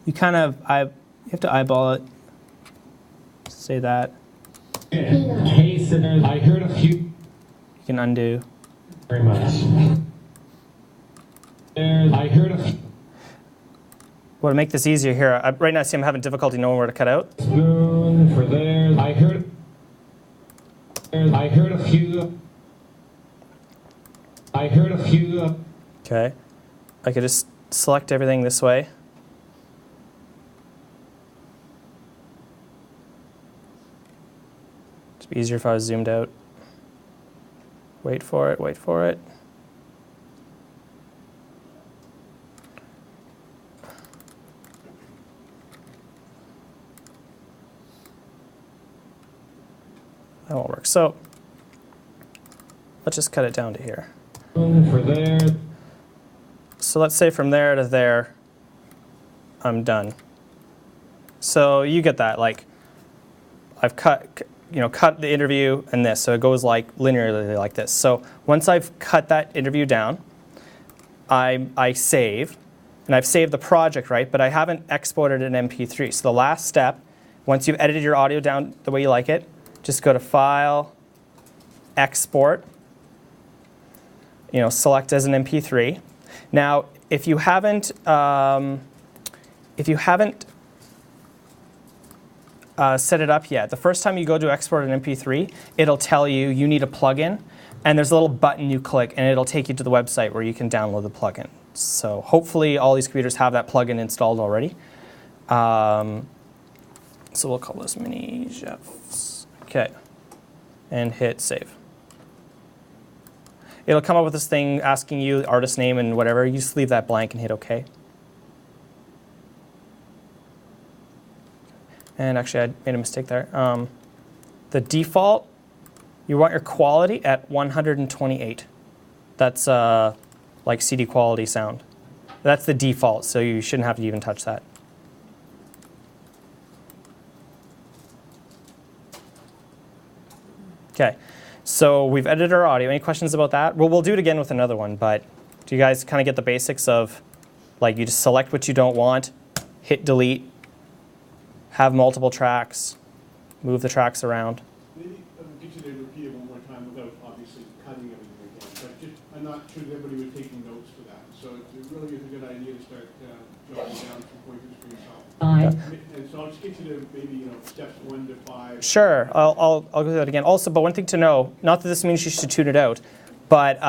Speaker 2: you kind of, you have to eyeball it. Say that.
Speaker 9: Case and I heard a few.
Speaker 2: You can undo.
Speaker 9: Very much. There, I heard a few.
Speaker 2: Well, to make this easier here, right now see I'm having difficulty knowing where to cut out.
Speaker 9: Spoon for there. I heard a few. I heard a few.
Speaker 2: Okay. I could just select everything this way. It'd be easier if I was zoomed out. Wait for it, wait for it. That won't work. So let's just cut it down to here.
Speaker 9: For there.
Speaker 2: So let's say from there to there, I'm done. So you get that, like I've cut the interview and this, so it goes like linearly like this. So once I've cut that interview down, I save, and I've saved the project, right? But I haven't exported an MP3. So the last step, once you've edited your audio down the way you like it, just go to File, Export, select as an MP3. Now, if you haven't set it up yet, the first time you go to export an MP3, it'll tell you need a plugin, and there's a little button you click, and it'll take you to the website where you can download the plugin. So hopefully all these computers have that plugin installed already. So we'll call this Mini Jeffs. Okay, and hit save. It'll come up with this thing asking you the artist name and whatever. You just leave that blank and hit OK. And actually, I made a mistake there. The default, you want your quality at 128. That's like CD quality sound. That's the default, so you shouldn't have to even touch that. Okay, so we've edited our audio. Any questions about that? Well, we'll do it again with another one, but do you guys kind of get the basics of, like, you just select what you don't want, hit delete, have multiple tracks, move the tracks around.
Speaker 1: Maybe get you to repeat it one more time without obviously cutting everything again. But just, I'm not sure that everybody was taking notes for that. So it really is a good idea to start jotting down some pointers for yourself. And so I'll just get you to maybe steps 1 to 5.
Speaker 2: Sure, I'll go through that again. Also, but one thing to know, not that this means you should tune it out, but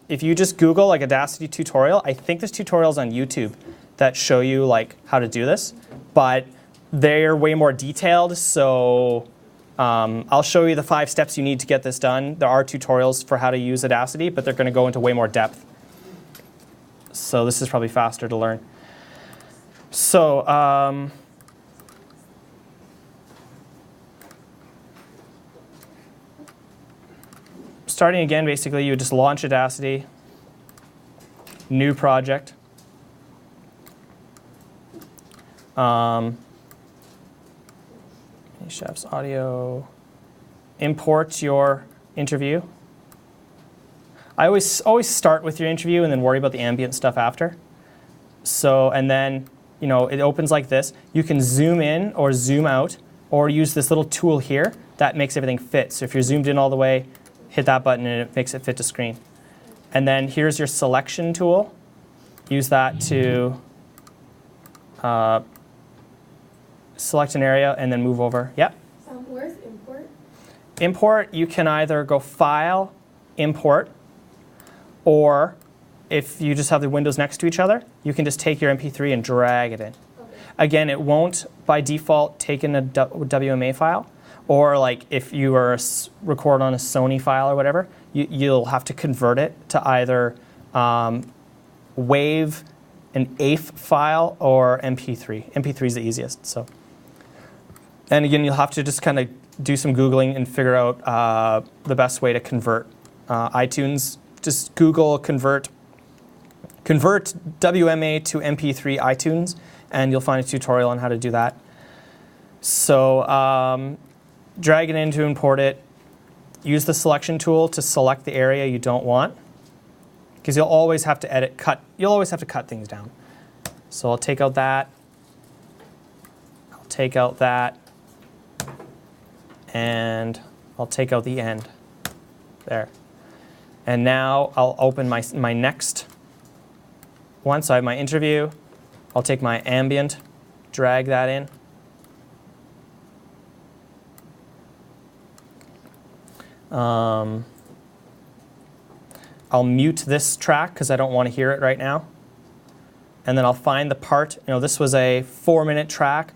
Speaker 2: if you just Google like Audacity tutorial, I think there's tutorials on YouTube that show you like how to do this, but they're way more detailed. So I'll show you the 5 steps you need to get this done. There are tutorials for how to use Audacity, but they're going to go into way more depth. So this is probably faster to learn. So, starting again, basically, you would just launch Audacity, new project. Chef's audio. Import your interview. I always start with your interview and then worry about the ambient stuff after. So, and then, you know, it opens like this. You can zoom in or zoom out or use this little tool here that makes everything fit. So if you're zoomed in all the way, hit that button and it makes it fit to screen. And then here's your selection tool. Use that to select an area and then move over. Yep.
Speaker 3: Where's import?
Speaker 2: Import, you can either go File, Import, or if you just have the windows next to each other, you can just take your MP3 and drag it in.
Speaker 3: Okay.
Speaker 2: Again, it won't, by default, take in a WMA file, or like if you are record on a Sony file or whatever, you'll have to convert it to either WAV, an AIF file, or MP3. MP3 is the easiest. So, and again, you'll have to just kind of do some Googling and figure out the best way to convert iTunes. Just Google convert WMA to MP3 iTunes, and you'll find a tutorial on how to do that. So drag it in to import it. Use the selection tool to select the area you don't want, because you'll always have to cut. You'll always have to cut things down. So I'll take out that. I'll take out that. And I'll take out the end. There. And now I'll open my next one. So I have my interview. I'll take my ambient, drag that in. I'll mute this track because I don't want to hear it right now. And then I'll find the part. You know, this was a 4-minute track.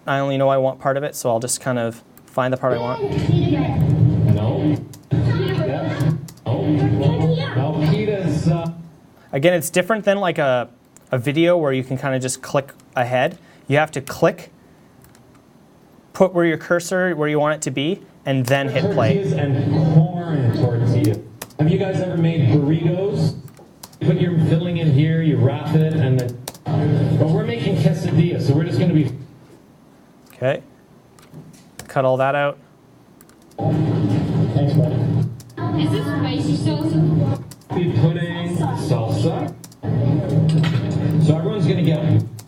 Speaker 2: I only know I want part of it, so I'll just kind of find the part I want.
Speaker 9: No. Yeah. No, Peter's.
Speaker 2: Again, it's different than like a video where you can kind of just click ahead. You have to click, put where your cursor, where you want it to be, and then hit play.
Speaker 9: Tortillas and corn tortilla. Have you guys ever made burritos? You put your filling in here, you wrap it, and then. But we're making quesadillas, so we're just going to be.
Speaker 2: Okay. Cut all that out.
Speaker 9: Thanks, buddy.
Speaker 10: Is this spicy salsa?
Speaker 9: Be putting salsa. So everyone's going to get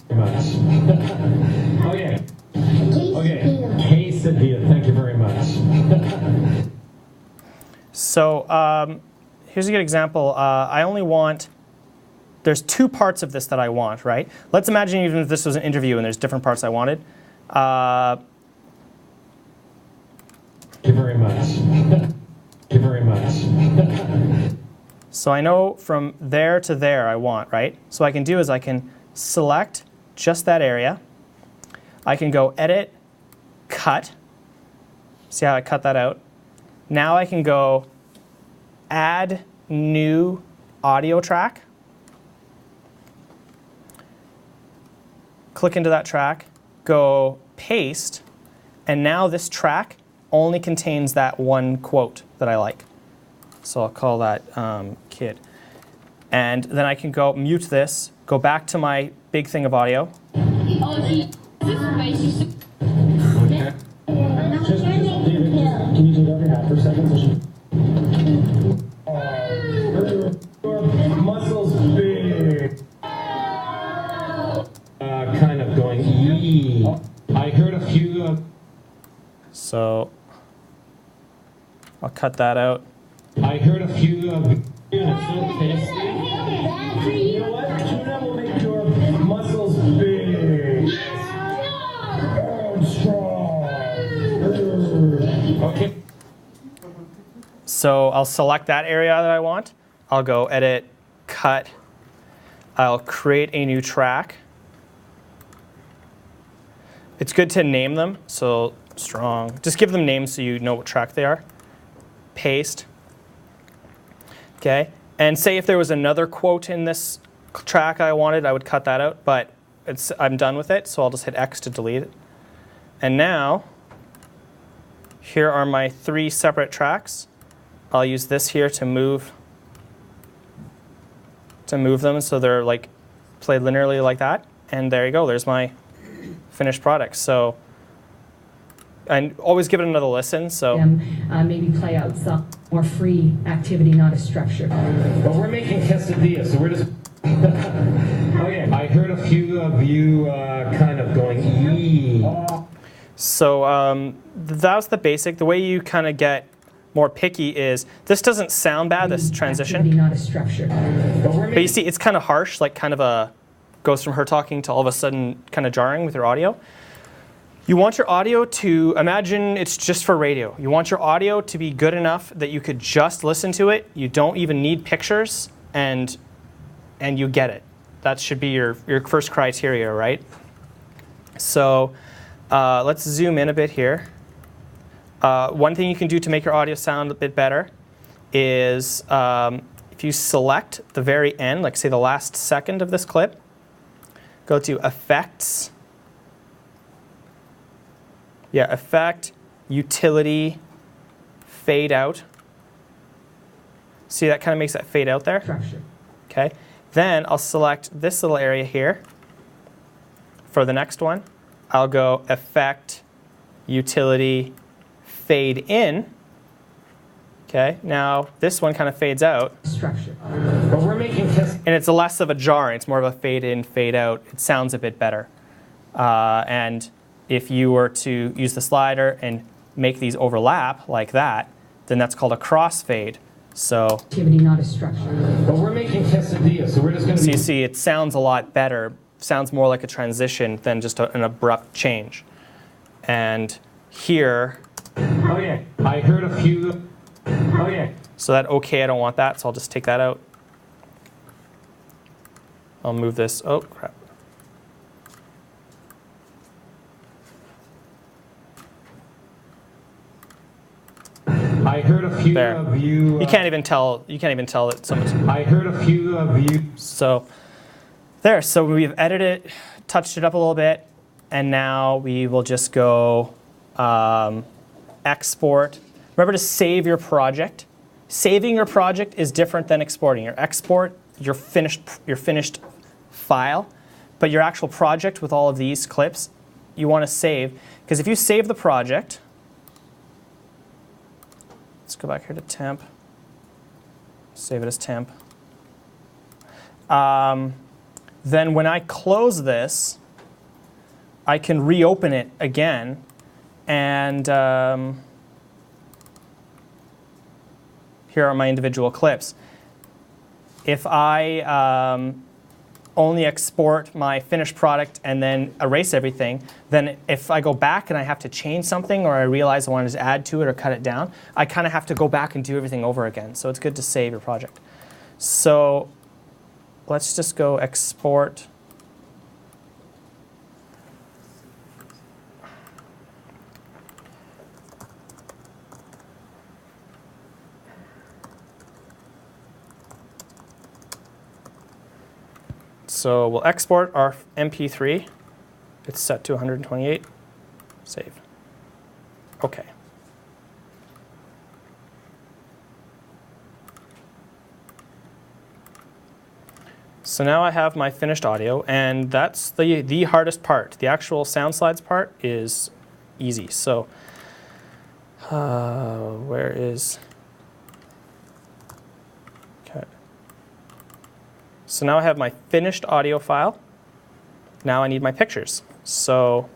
Speaker 9: very much. Okay. Okay. Quesadilla. Thank you very much.
Speaker 2: So here's a good example. I only want, there's 2 parts of this that I want, right? Let's imagine even if this was an interview and there's different parts I wanted.
Speaker 9: Thank you very much. Thank you very much.
Speaker 2: So I know from there to there I want, right? So what I can do is I can select just that area. I can go Edit, Cut. See how I cut that out? Now I can go Add New Audio Track. Click into that track, go Paste, and now this track only contains that one quote that I like. So I'll call that kid. And then I can go mute this, go back to my big thing of audio.
Speaker 9: Okay. Just, David, can you take off your hat for a second? Your muscles big. Kind of going ee. I heard a few.
Speaker 2: So I'll cut that out.
Speaker 9: I heard a few of and it's so tasty. You know what? Tuna will make your muscles big. And strong. Okay.
Speaker 2: So I'll select that area that I want. I'll go Edit, Cut. I'll create a new track. It's good to name them, so strong. Just give them names so you know what track they are. Paste. Okay, and say if there was another quote in this track I wanted, I would cut that out, but I'm done with it, so I'll just hit X to delete it. And now, here are my 3 separate tracks. I'll use this here to move them so they're like played linearly like that. And there you go, there's my finished product. So, and always give it another listen. So
Speaker 10: maybe play out some more free activity, not a structure.
Speaker 9: Well, we're making quesadillas, so we're just... Okay, I heard a few of you kind of going, ee.
Speaker 2: So that was the basic. The way you kind of get more picky is, this doesn't sound bad, this transition.
Speaker 10: Activity, not a structure.
Speaker 2: But you see, it's kind of harsh, like kind of a, goes from her talking to all of a sudden kind of jarring with your audio. You want your audio to, imagine it's just for radio. You want your audio to be good enough that you could just listen to it. You don't even need pictures, and you get it. That should be your first criteria, right? So let's zoom in a bit here. One thing you can do to make your audio sound a bit better is if you select the very end, like say the last second of this clip, go to Effects, Effect, Utility, Fade Out. See, that kind of makes that fade out there?
Speaker 10: Structure.
Speaker 2: Okay. Then I'll select this little area here. For the next one, I'll go Effect, Utility, Fade In. Okay, now this one kind of fades out.
Speaker 10: Structure.
Speaker 9: But we're making
Speaker 2: and it's less of a jarring. It's more of a fade in, fade out. It sounds a bit better. And if you were to use the slider and make these overlap like that, then that's called a crossfade. So
Speaker 10: activity, not a structure.
Speaker 9: But we're making quesadillas, so we're just going to.
Speaker 2: So you see, it sounds a lot better. Sounds more like a transition than just an abrupt change. And here.
Speaker 9: Oh yeah, I heard a few. Oh yeah.
Speaker 2: So that okay, I don't want that, so I'll just take that out. I'll move this. Oh crap.
Speaker 9: I heard a few
Speaker 2: there.
Speaker 9: of you.
Speaker 2: You can't even tell. You can't even tell that someone's.
Speaker 9: I heard a few of you.
Speaker 2: So there. So we've edited it, touched it up a little bit, and now we will just go export. Remember to save your project. Saving your project is different than exporting. Your export, your finished file, but your actual project with all of these clips, you want to save, because if you save the project. Let's go back here to temp. Save it as temp. Then when I close this, I can reopen it again, and here are my individual clips. If I only export my finished product and then erase everything, then if I go back and I have to change something, or I realize I want to add to it or cut it down, I kind of have to go back and do everything over again. So it's good to save your project. So let's just go export. So we'll export our MP3. It's set to 128. Save. OK. So now I have my finished audio, and that's the hardest part. The actual Soundslides part is easy. So where is... So now I have my finished audio file. Now I need my pictures. So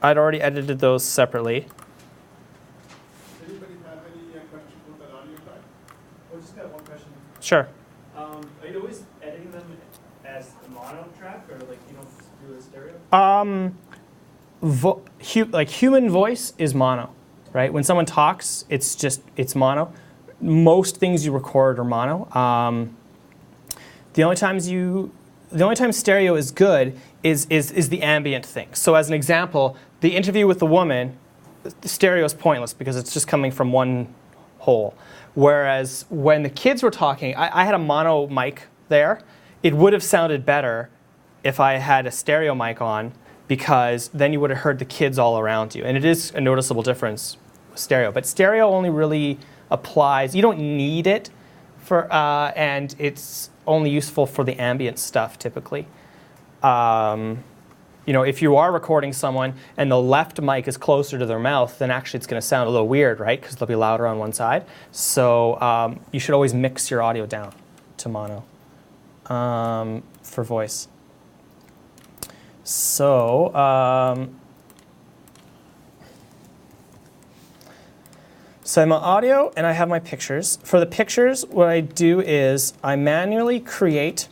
Speaker 2: I'd already edited those separately.
Speaker 1: Anybody have any questions about that audio side?
Speaker 5: I just got one question.
Speaker 2: Sure.
Speaker 5: Are you always editing them as a mono track, or like you don't do a stereo?
Speaker 2: Like human voice is mono, right? When someone talks, it's mono. Most things you record are mono. The only time stereo is good is the ambient thing. So as an example, the interview with the woman, the stereo is pointless because it's just coming from one hole. Whereas when the kids were talking, I had a mono mic there. It would have sounded better if I had a stereo mic on, because then you would have heard the kids all around you. And it is a noticeable difference with stereo. But stereo only really applies, you don't need it for, and it's only useful for the ambient stuff typically. You know, if you are recording someone and the left mic is closer to their mouth, then actually it's going to sound a little weird, right? Because they'll be louder on one side. So you should always mix your audio down to mono for voice. So so I have my audio and I have my pictures. For the pictures, what I do is I manually create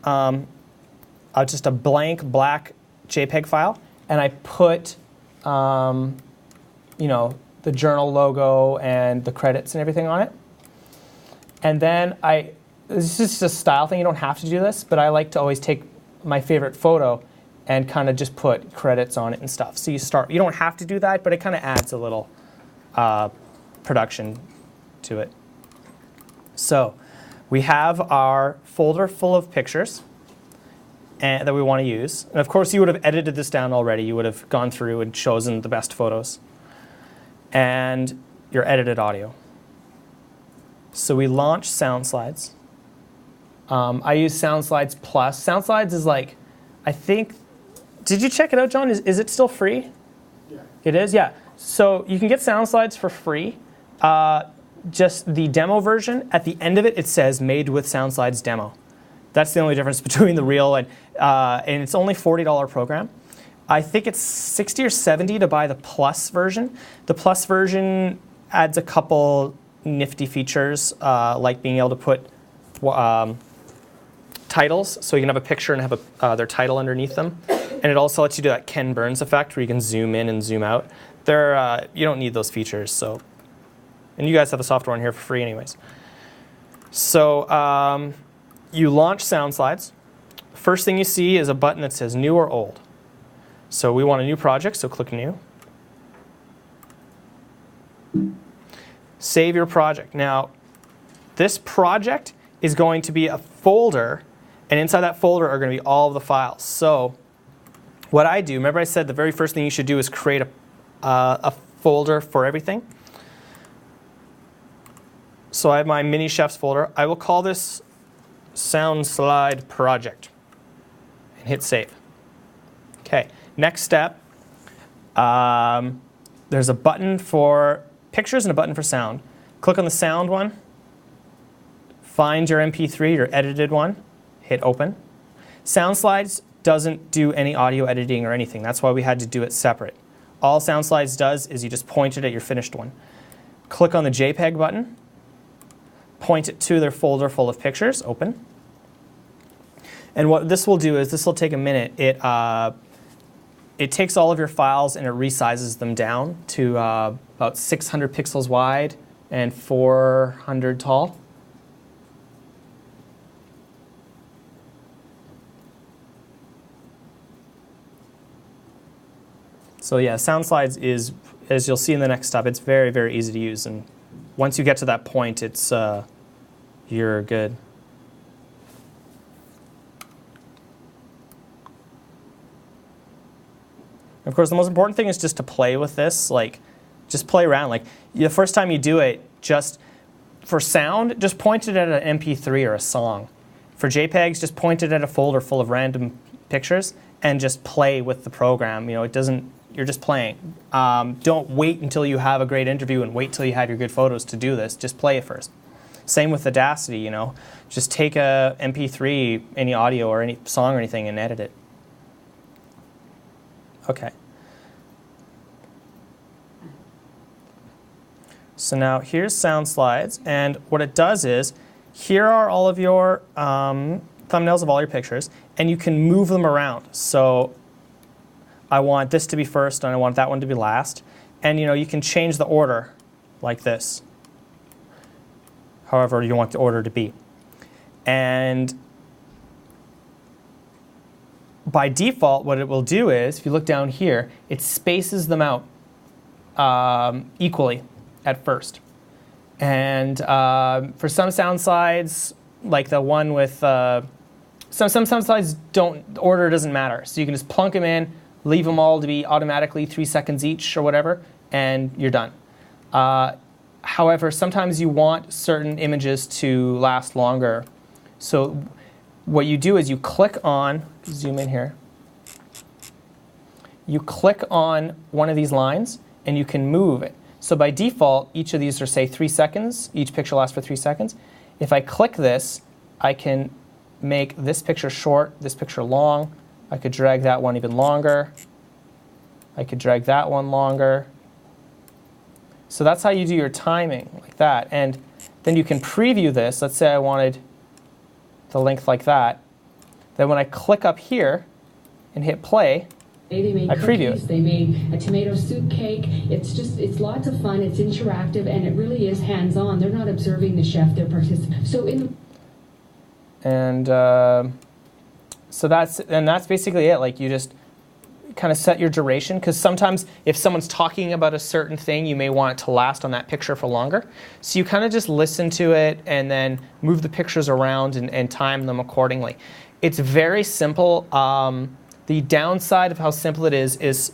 Speaker 2: just a blank black JPEG file, and I put, you know, the journal logo and the credits and everything on it. And then this is just a style thing, you don't have to do this, but I like to always take my favorite photo and kind of just put credits on it and stuff. So you don't have to do that, but it kind of adds a little production to it. So we have our folder full of pictures that we want to use. And of course, you would have edited this down already. You would have gone through and chosen the best photos. And your edited audio. So we launch Soundslides. I use Soundslides Plus. Soundslides is like, I think, did you check it out, John? Is it still free?
Speaker 1: Yeah.
Speaker 2: It is? Yeah. So you can get Soundslides for free. Just the demo version, at the end of it, it says made with Soundslides demo. That's the only difference between the real and it's only $40 program. I think it's $60 or $70 to buy the Plus version. The Plus version adds a couple nifty features, like being able to put titles, so you can have a picture and have their title underneath them. And it also lets you do that Ken Burns effect, where you can zoom in and zoom out. You don't need those features, so. And you guys have the software on here for free anyways. So you launch Soundslides. First thing you see is a button that says new or old. So we want a new project, so click new. Save your project. Now, this project is going to be a folder, and inside that folder are going to be all of the files. So what I do, remember I said the very first thing you should do is create a folder for everything. So I have my mini chefs folder. I will call this Soundslide project and hit save. Okay, next step. There's a button for pictures and a button for sound. Click on the sound one. Find your MP3, your edited one. Hit open. Soundslides doesn't do any audio editing or anything. That's why we had to do it separate. All Soundslides does is you just point it at your finished one. Click on the JPEG button. Point it to their folder full of pictures, open. And what this will do is, this will take a minute. It takes all of your files and it resizes them down to about 600 pixels wide and 400 tall. So yeah, Soundslides is, as you'll see in the next step, it's very, very easy to use. And once you get to that point, it's you're good. Of course, the most important thing is just to play with this. Like, just play around. Like, the first time you do it, just for sound, just point it at an MP3 or a song. For JPEGs, just point it at a folder full of random pictures and just play with the program. You know, it doesn't. You're just playing. Don't wait until you have a great interview and wait till you have your good photos to do this. Just play it first. Same with Audacity, you know. Just take a MP3, any audio or any song or anything, and edit it. Okay. So now here's Soundslides, and what it does is, here are all of your thumbnails of all your pictures, and you can move them around. So I want this to be first, and I want that one to be last. And you know, you can change the order like this, however you want the order to be. And by default, what it will do is, if you look down here, it spaces them out equally at first. And for some Soundslides, like the one with some slides don't, the order doesn't matter. So you can just plunk them in, leave them all to be automatically 3 seconds each or whatever, and you're done. However, sometimes you want certain images to last longer. So what you do is you click on, zoom in here, you click on one of these lines and you can move it. So by default, each of these are, say, 3 seconds. Each picture lasts for 3 seconds. If I click this, I can make this picture short, this picture long. I could drag that one even longer. I could drag that one longer. So that's how you do your timing, like that. And then you can preview this. Let's say I wanted the length like that. Then when I click up here and hit play,
Speaker 10: They made
Speaker 2: I preview
Speaker 10: cookies,
Speaker 2: it.
Speaker 10: they made a tomato soup cake. It's lots of fun, it's interactive, and it really is hands-on. They're not observing the chef, they're participating. So
Speaker 2: And so that's basically it. Like, you just kind of set your duration, because sometimes if someone's talking about a certain thing, you may want it to last on that picture for longer. So you kind of just listen to it and then move the pictures around and time them accordingly. It's very simple. The downside of how simple it is as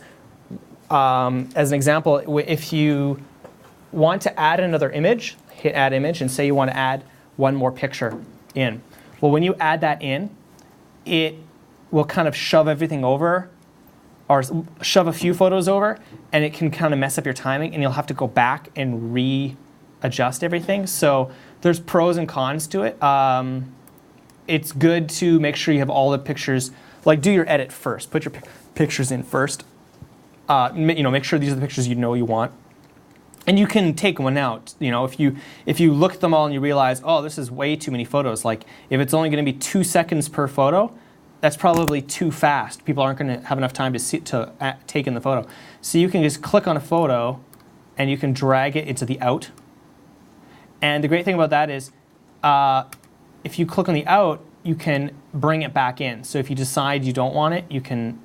Speaker 2: an example, if you want to add another image, hit add image, and say you want to add one more picture in. Well, when you add that in, it will kind of shove everything over, or shove a few photos over, and it can kind of mess up your timing, and you'll have to go back and readjust everything. So there's pros and cons to it. It's good to make sure you have all the pictures, like do your edit first. Put your pictures in first. Make sure these are the pictures you want. And you can take one out. If you look at them all and you realize, oh, this is way too many photos. Like, if it's only going to be 2 seconds per photo, that's probably too fast. People aren't going to have enough time to take in the photo. So you can just click on a photo, and you can drag it into the out. And the great thing about that is, if you click on the out, you can bring it back in. So if you decide you don't want it, you can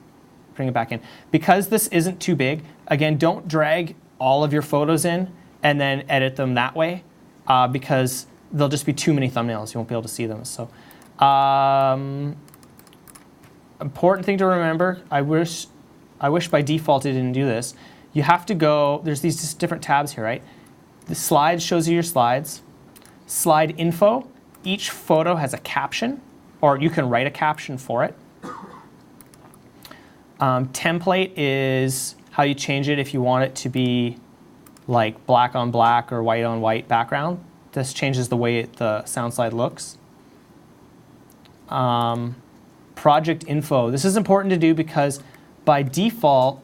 Speaker 2: bring it back in. Because this isn't too big, again, don't drag all of your photos in and then edit them that way, because there'll just be too many thumbnails. You won't be able to see them. So, important thing to remember, I wish by default it didn't do this. You have to go, there's these just different tabs here, right? The slides shows you your slides. Slide info, each photo has a caption, or you can write a caption for it. Template is how you change it if you want it to be like black on black or white on white background. This changes the way the sound slide looks. Project info. This is important to do because by default,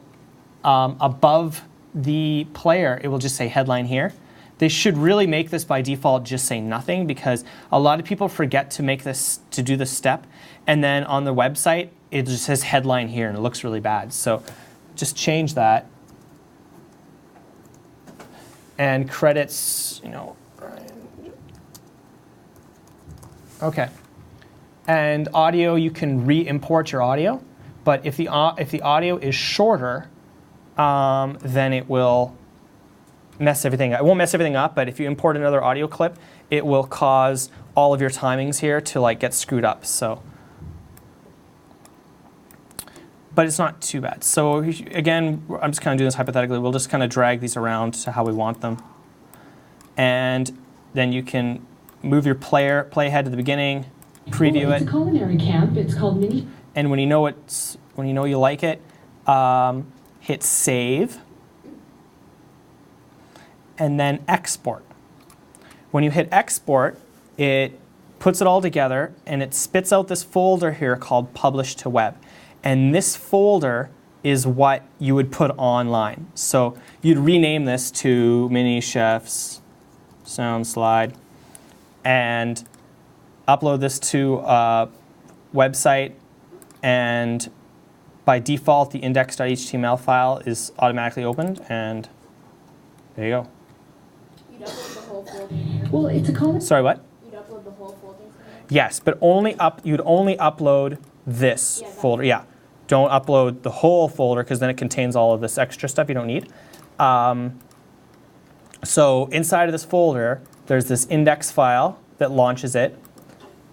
Speaker 2: above the player, it will just say headline here. They should really make this by default just say nothing, because a lot of people forget to do this step, and then on the website it just says headline here and it looks really bad. So just change that. And credits, okay. And audio, you can re-import your audio, but if the audio is shorter, then it will mess everything up. It won't mess everything up, but if you import another audio clip, it will cause all of your timings here to get screwed up. So, but it's not too bad. So again, I'm just kind of doing this hypothetically. We'll just kind of drag these around to how we want them, and then you can move your playhead to the beginning. Preview it.
Speaker 10: It's a culinary camp. It's called Mini.
Speaker 2: And when you know you like it, hit save, and then export. When you hit export, it puts it all together and it spits out this folder here called Publish to Web. And this folder is what you would put online. So you'd rename this to Mini Chef's Sound Slide and upload this to a website, and by default the index.html file is automatically opened, and there you go.
Speaker 3: You'd upload the whole folder in here?
Speaker 10: Well, it's a culinary.
Speaker 2: Sorry, what?
Speaker 3: You'd upload the whole folder in here?
Speaker 2: Yes, but you'd only upload this folder. Yeah, don't upload the whole folder, because then it contains all of this extra stuff you don't need. So inside of this folder, there's this index file that launches it.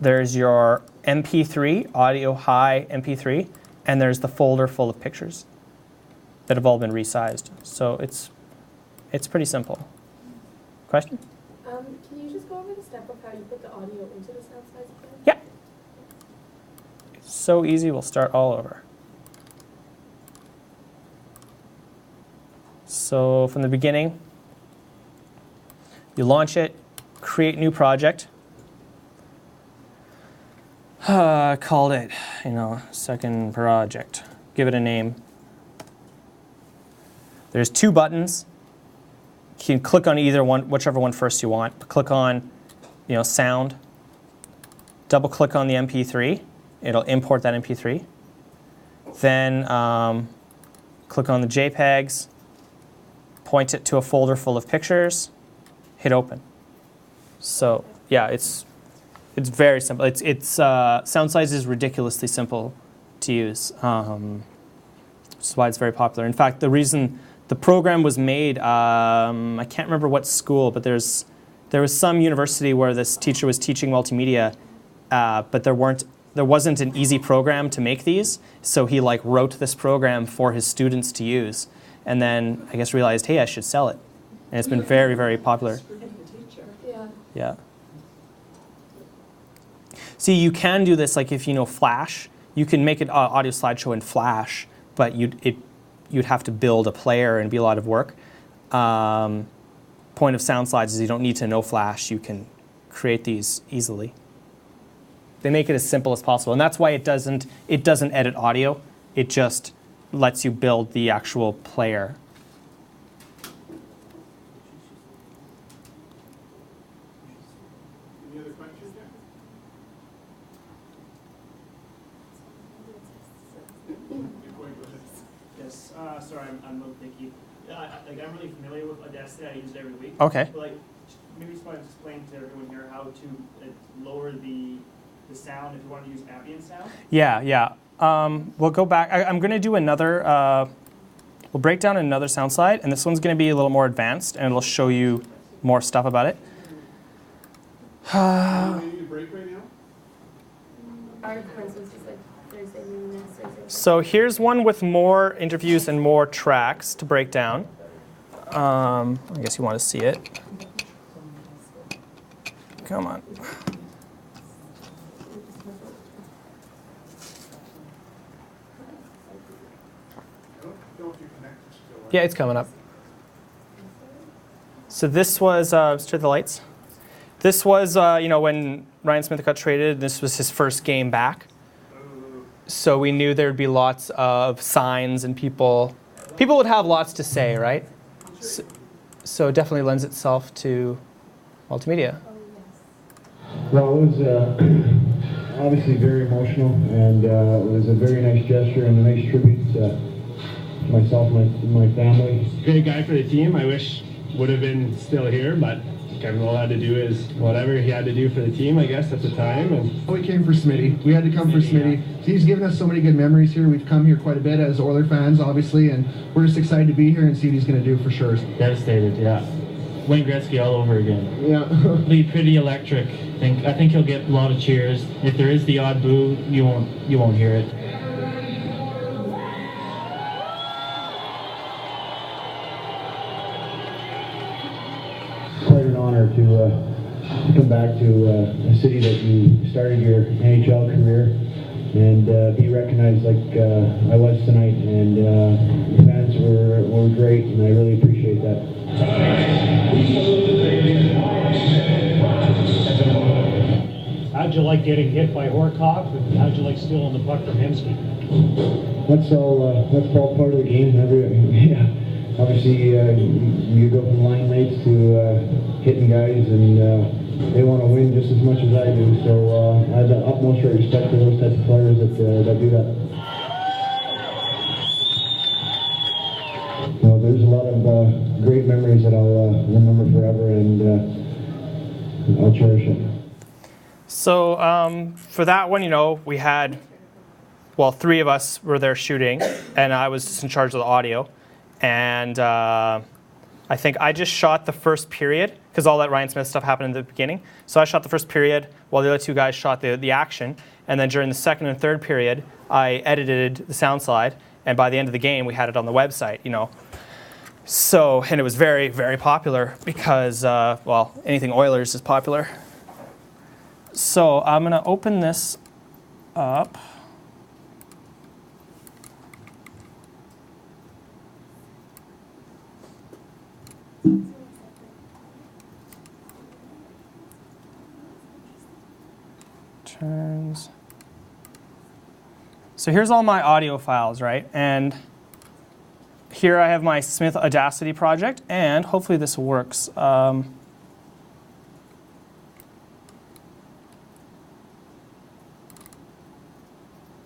Speaker 2: There's your MP3, audio high MP3, and there's the folder full of pictures that have all been resized. So it's pretty simple. Question?
Speaker 3: Can you just go over the step of how you put the audio into the Soundslides player?
Speaker 2: Yeah. It's so easy, we'll start all over. So from the beginning, you launch it, create new project. Called it, second project. Give it a name. There's 2 buttons. You can click on either one, whichever one first you want. Click on, sound. Double click on the MP3. It'll import that MP3. Then click on the JPEGs. Point it to a folder full of pictures. Hit open. So yeah, it's very simple. Soundslides is ridiculously simple to use. Which is why it's very popular. In fact, the reason the program was made, I can't remember what school, but there was some university where this teacher was teaching multimedia, but there wasn't an easy program to make these, so he wrote this program for his students to use, and then I guess realized, hey, I should sell it, and it's been very, very popular. Yeah. See, you can do this if you know Flash. You can make an audio slideshow in Flash, but you'd have to build a player and it'd be a lot of work. Point of Soundslides is you don't need to know Flash. You can create these easily. They make it as simple as possible, and that's why it doesn't edit audio. It just lets you build the actual player.
Speaker 1: Any other questions, Jack?
Speaker 5: Yes, sorry, I'm not picky. I'm really familiar with Audacity. I use it every week.
Speaker 2: Okay.
Speaker 5: But maybe just explain to everyone here how to lower the sound if you want to use ambient sound.
Speaker 2: Yeah. We'll go back. I'm going to do another. We'll break down another sound slide, and this one's going to be a little more advanced, and it'll show you more stuff about it.
Speaker 1: Do you need a break right now?
Speaker 3: Our course was just Thursday, next Thursday.
Speaker 2: So here's one with more interviews and more tracks to break down. I guess you want to see it. Come on. Yeah, it's coming up. So this was, let's turn the lights. This was, when Ryan Smith got traded, this was his first game back. So we knew there'd be lots of signs and people would have lots to say, right? So it definitely lends itself to multimedia.
Speaker 12: Well, it was obviously very emotional, and it was a very nice gesture and a nice tribute to myself and my family.
Speaker 13: Great guy for the team. I wish would have been still here, but Kevin all had to do is whatever he had to do for the team, I guess, at the time. And
Speaker 14: we came for Smitty. We had to come for Smitty. He's given us so many good memories here. We've come here quite a bit as Oiler fans, obviously, and we're just excited to be here and see what he's going to do for sure.
Speaker 15: Devastated, yeah. Wayne Gretzky all over again.
Speaker 14: Yeah.
Speaker 15: Be pretty electric. I think he'll get a lot of cheers. If there is the odd boo, you won't hear it.
Speaker 12: Quite an honor to come back to a city that you started your NHL career and be recognized like I was tonight. And the fans were great, and I really appreciate that.
Speaker 16: How'd you like getting hit by Horkoff, and how'd you like stealing the puck from Hemsky?
Speaker 12: That's all part of the game. Yeah. Obviously, you go from line mates to hitting guys, and they want to win just as much as I do. So I have the utmost respect for those types of players that do that. Well, there's a lot of great memories that I'll remember forever, and I'll cherish it.
Speaker 2: So for that one, we had, 3 of us were there shooting, and I was just in charge of the audio. And I think I just shot the first period because all that Ryan Smith stuff happened in the beginning. So I shot the first period while the other two guys shot the action. And then during the second and third period, I edited the sound slide. And by the end of the game, we had it on the website, you know. So, and it was very, very popular because, well, anything Oilers is popular. So I'm going to open this up. Turns. So here's all my audio files, right? And here I have my Smith Audacity project, and hopefully this works.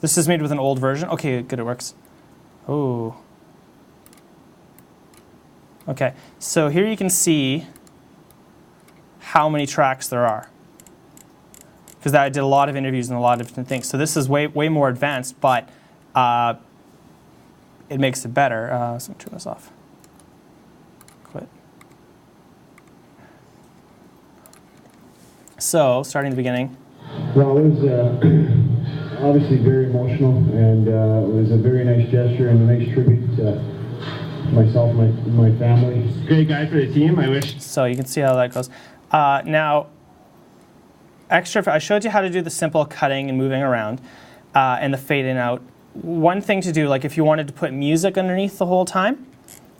Speaker 2: This is made with an old version. Okay, good, it works. Oh. Okay, so here you can see how many tracks there are, because I did a lot of interviews and a lot of different things. So this is way more advanced, but it makes it better. So let me turn this off. Quit. So starting at the beginning.
Speaker 12: Well, it was obviously very emotional, and it was a very nice gesture and a nice tribute to myself and my family.
Speaker 13: Great guy for the team, I wish.
Speaker 2: So you can see how that goes. Now, I showed you how to do the simple cutting and moving around and the fade in out. One thing to do, like if you wanted to put music underneath the whole time,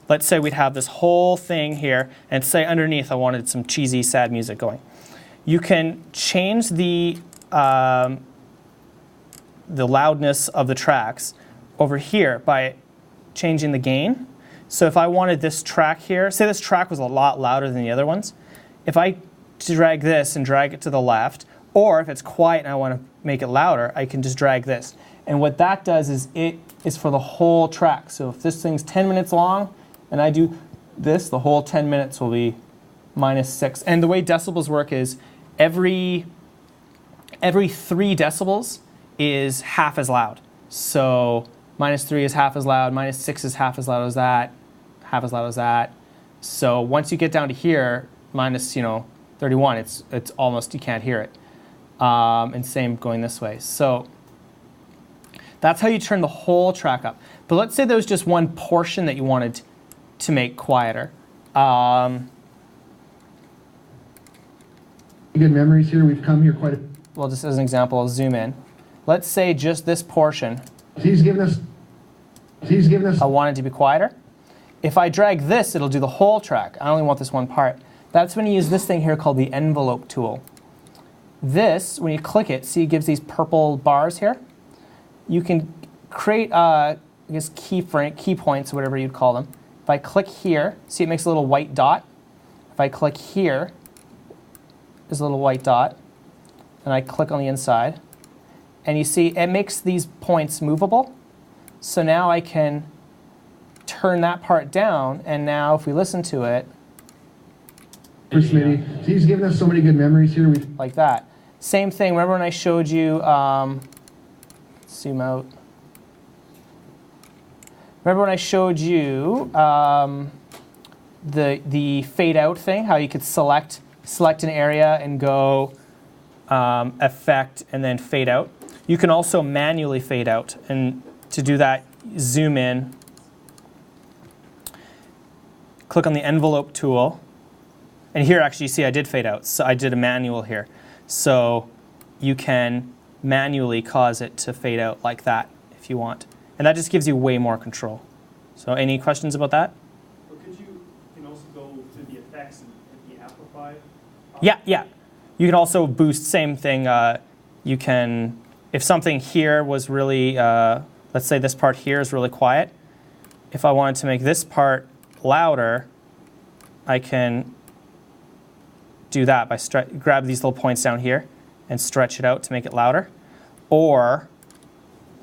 Speaker 2: let's say we'd have this whole thing here, and say underneath I wanted some cheesy, sad music going. You can change the loudness of the tracks over here by changing the gain. So if I wanted this track here, say this track was a lot louder than the other ones, if I drag this and drag it to the left, or if it's quiet and I want to make it louder, I can just drag this. And what that does is it is for the whole track. So if this thing's 10 minutes long and I do this, the whole 10 minutes will be -6. And the way decibels work is every 3 decibels is half as loud. So -3 is half as loud, -6 is half as loud as that, half as loud as that. So once you get down to here, minus 31, it's almost, you can't hear it. And same going this way. So that's how you turn the whole track up. But let's say there was just one portion that you wanted to make quieter.
Speaker 14: Good memories here. We've come here quite a...
Speaker 2: Well, just as an example, I'll zoom in. Let's say just this portion.
Speaker 14: He's given us...
Speaker 2: I want it to be quieter. If I drag this, it'll do the whole track. I only want this one part. That's when you use this thing here called the envelope tool. This, when you click it, see it gives these purple bars here. You can create, I guess, key points, or whatever you'd call them. If I click here, see it makes a little white dot. If I click here, there's a little white dot. And I click on the inside. And you see it makes these points movable. So now I can turn that part down, and now if we listen to it,
Speaker 14: for Smitty. He's given us so many good memories here.
Speaker 2: Like that. Same thing. Remember when I showed you, zoom out. Remember when I showed you the fade out thing? How you could select an area and go effect and then fade out. You can also manually fade out, and to do that, zoom in. Click on the envelope tool. And here, actually, you see I did fade out. So I did a manual here. So you can manually cause it to fade out like that if you want. And that just gives you way more control. So any questions about that?
Speaker 13: Or could you can also go to the effects and hit the amplify?
Speaker 2: Yeah. You can also boost, same thing. You can, if something here was really, let's say this part here is really quiet. If I wanted to make this part louder, I can do that by grab these little points down here and stretch it out to make it louder. Or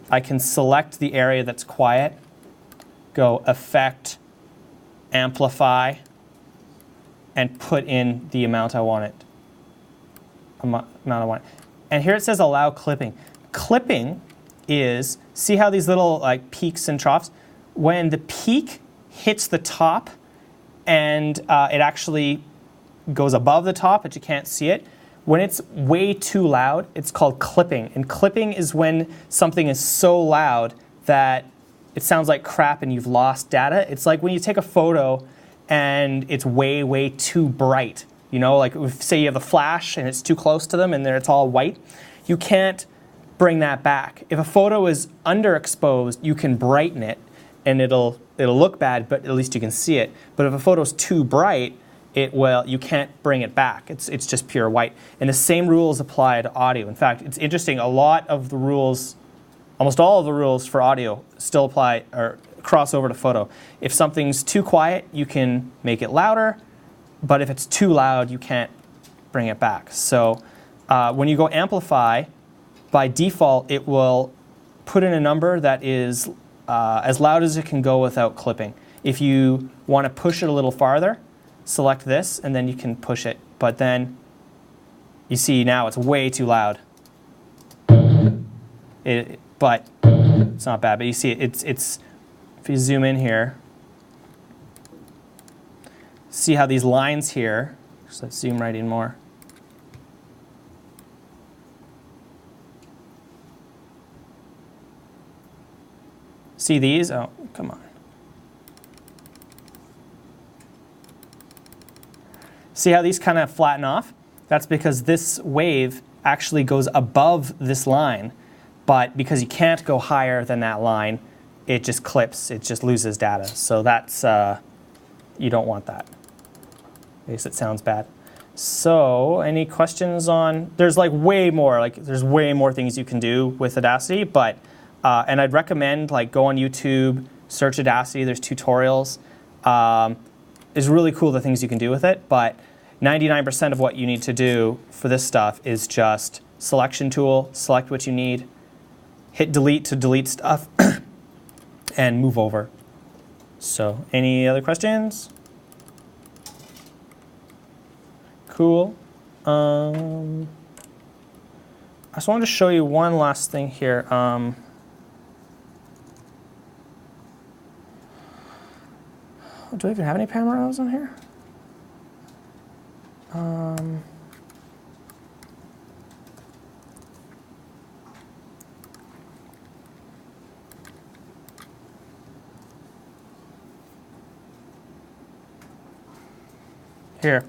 Speaker 2: I can select the area that's quiet, go Effect, Amplify, and put in the amount I want it. And here it says Allow Clipping. Clipping is, see how these little like peaks and troughs? When the peak hits the top and it actually goes above the top, but you can't see it. When it's way too loud, it's called clipping. And clipping is when something is so loud that it sounds like crap and you've lost data. It's like when you take a photo and it's way, way too bright. You know, like if, say you have a flash and it's too close to them and then it's all white, you can't bring that back. If a photo is underexposed, you can brighten it and it'll look bad, but at least you can see it. But if a photo's too bright, you can't bring it back. It's just pure white. And the same rules apply to audio. In fact, it's interesting, a lot of the rules, almost all of the rules for audio still apply or cross over to photo. If something's too quiet, you can make it louder, but if it's too loud, you can't bring it back. So when you go amplify, by default, it will put in a number that is as loud as it can go without clipping. If you want to push it a little farther, select this, and then you can push it. But then you see now it's way too loud. But it's not bad. But you see it's if you zoom in here, see how these lines here. So let's zoom right in more. See these? Oh, come on. See how these kind of flatten off? That's because this wave actually goes above this line, but because you can't go higher than that line, it just clips, it just loses data. So that's, you don't want that. At least it sounds bad. So any questions on, there's like way more, there's way more things you can do with Audacity, but, and I'd recommend like go on YouTube, search Audacity, there's tutorials. It's really cool the things you can do with it, but 99% of what you need to do for this stuff is just selection tool, select what you need, hit delete to delete stuff, and move over. So, any other questions? Cool. I just wanted to show you one last thing here. Do I even have any panoramas on here? Here.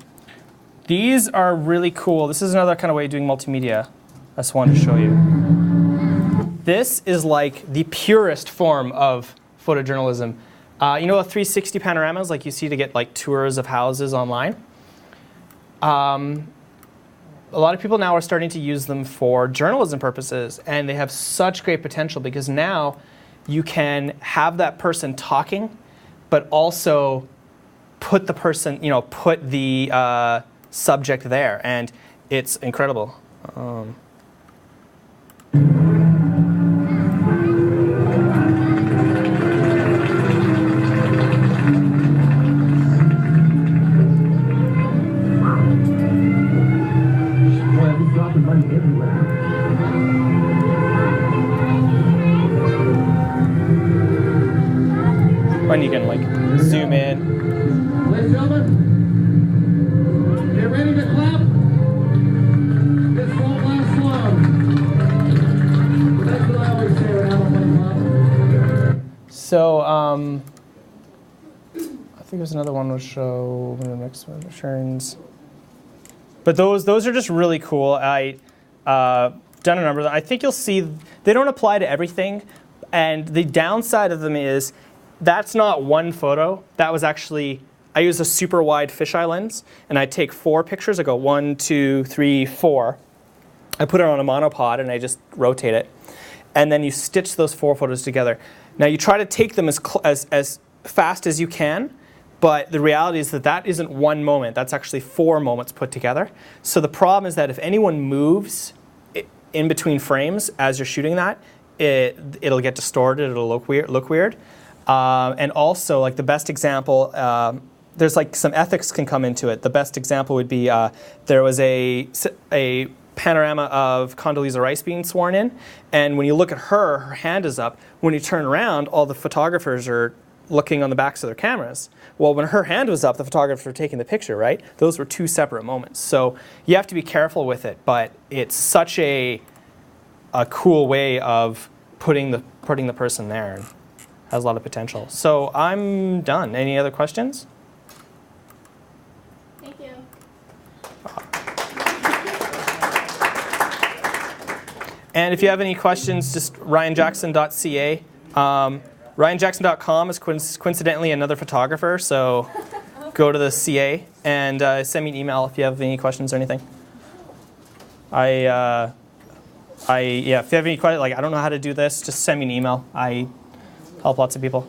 Speaker 2: These are really cool. This is another kind of way of doing multimedia. I just wanted to show you. This is like the purest form of photojournalism. You know, 360 panoramas, like you see to get like tours of houses online. A lot of people now are starting to use them for journalism purposes, and they have such great potential because now you can have that person talking, but also put the person, put the subject there, and it's incredible. When you can like zoom in.
Speaker 7: Ladies and gentlemen, get ready to clap. This won't last long. That's what I always say when I'm on clap.
Speaker 2: So I think there's another one we'll show the next one returns. But those are just really cool. I done a number of them. I think you'll see they don't apply to everything, and the downside of them is that's not one photo. That was actually, I use a super wide fisheye lens, and I take 4 pictures. I go 1, 2, 3, 4. I put it on a monopod, and I just rotate it. And then you stitch those 4 photos together. Now you try to take them as fast as you can, but the reality is that that isn't one moment. That's actually 4 moments put together. So the problem is that if anyone moves in between frames as you're shooting that, it'll get distorted. It'll look weird. And also, like the best example, there's like some ethics can come into it. The best example would be there was a panorama of Condoleezza Rice being sworn in, and when you look at her hand is up. When you turn around, all the photographers are looking on the backs of their cameras. Well, when her hand was up, the photographer taking the picture, right? Those were two separate moments. So you have to be careful with it, but it's such a cool way of putting the person there, and has a lot of potential. So I'm done. Any other questions?
Speaker 3: Thank you.
Speaker 2: And if you have any questions, just ryanjackson.ca. RyanJackson.com is coincidentally another photographer, so go to the CA and send me an email if you have any questions or anything. Yeah, if you have any questions, like I don't know how to do this, just send me an email. I help lots of people.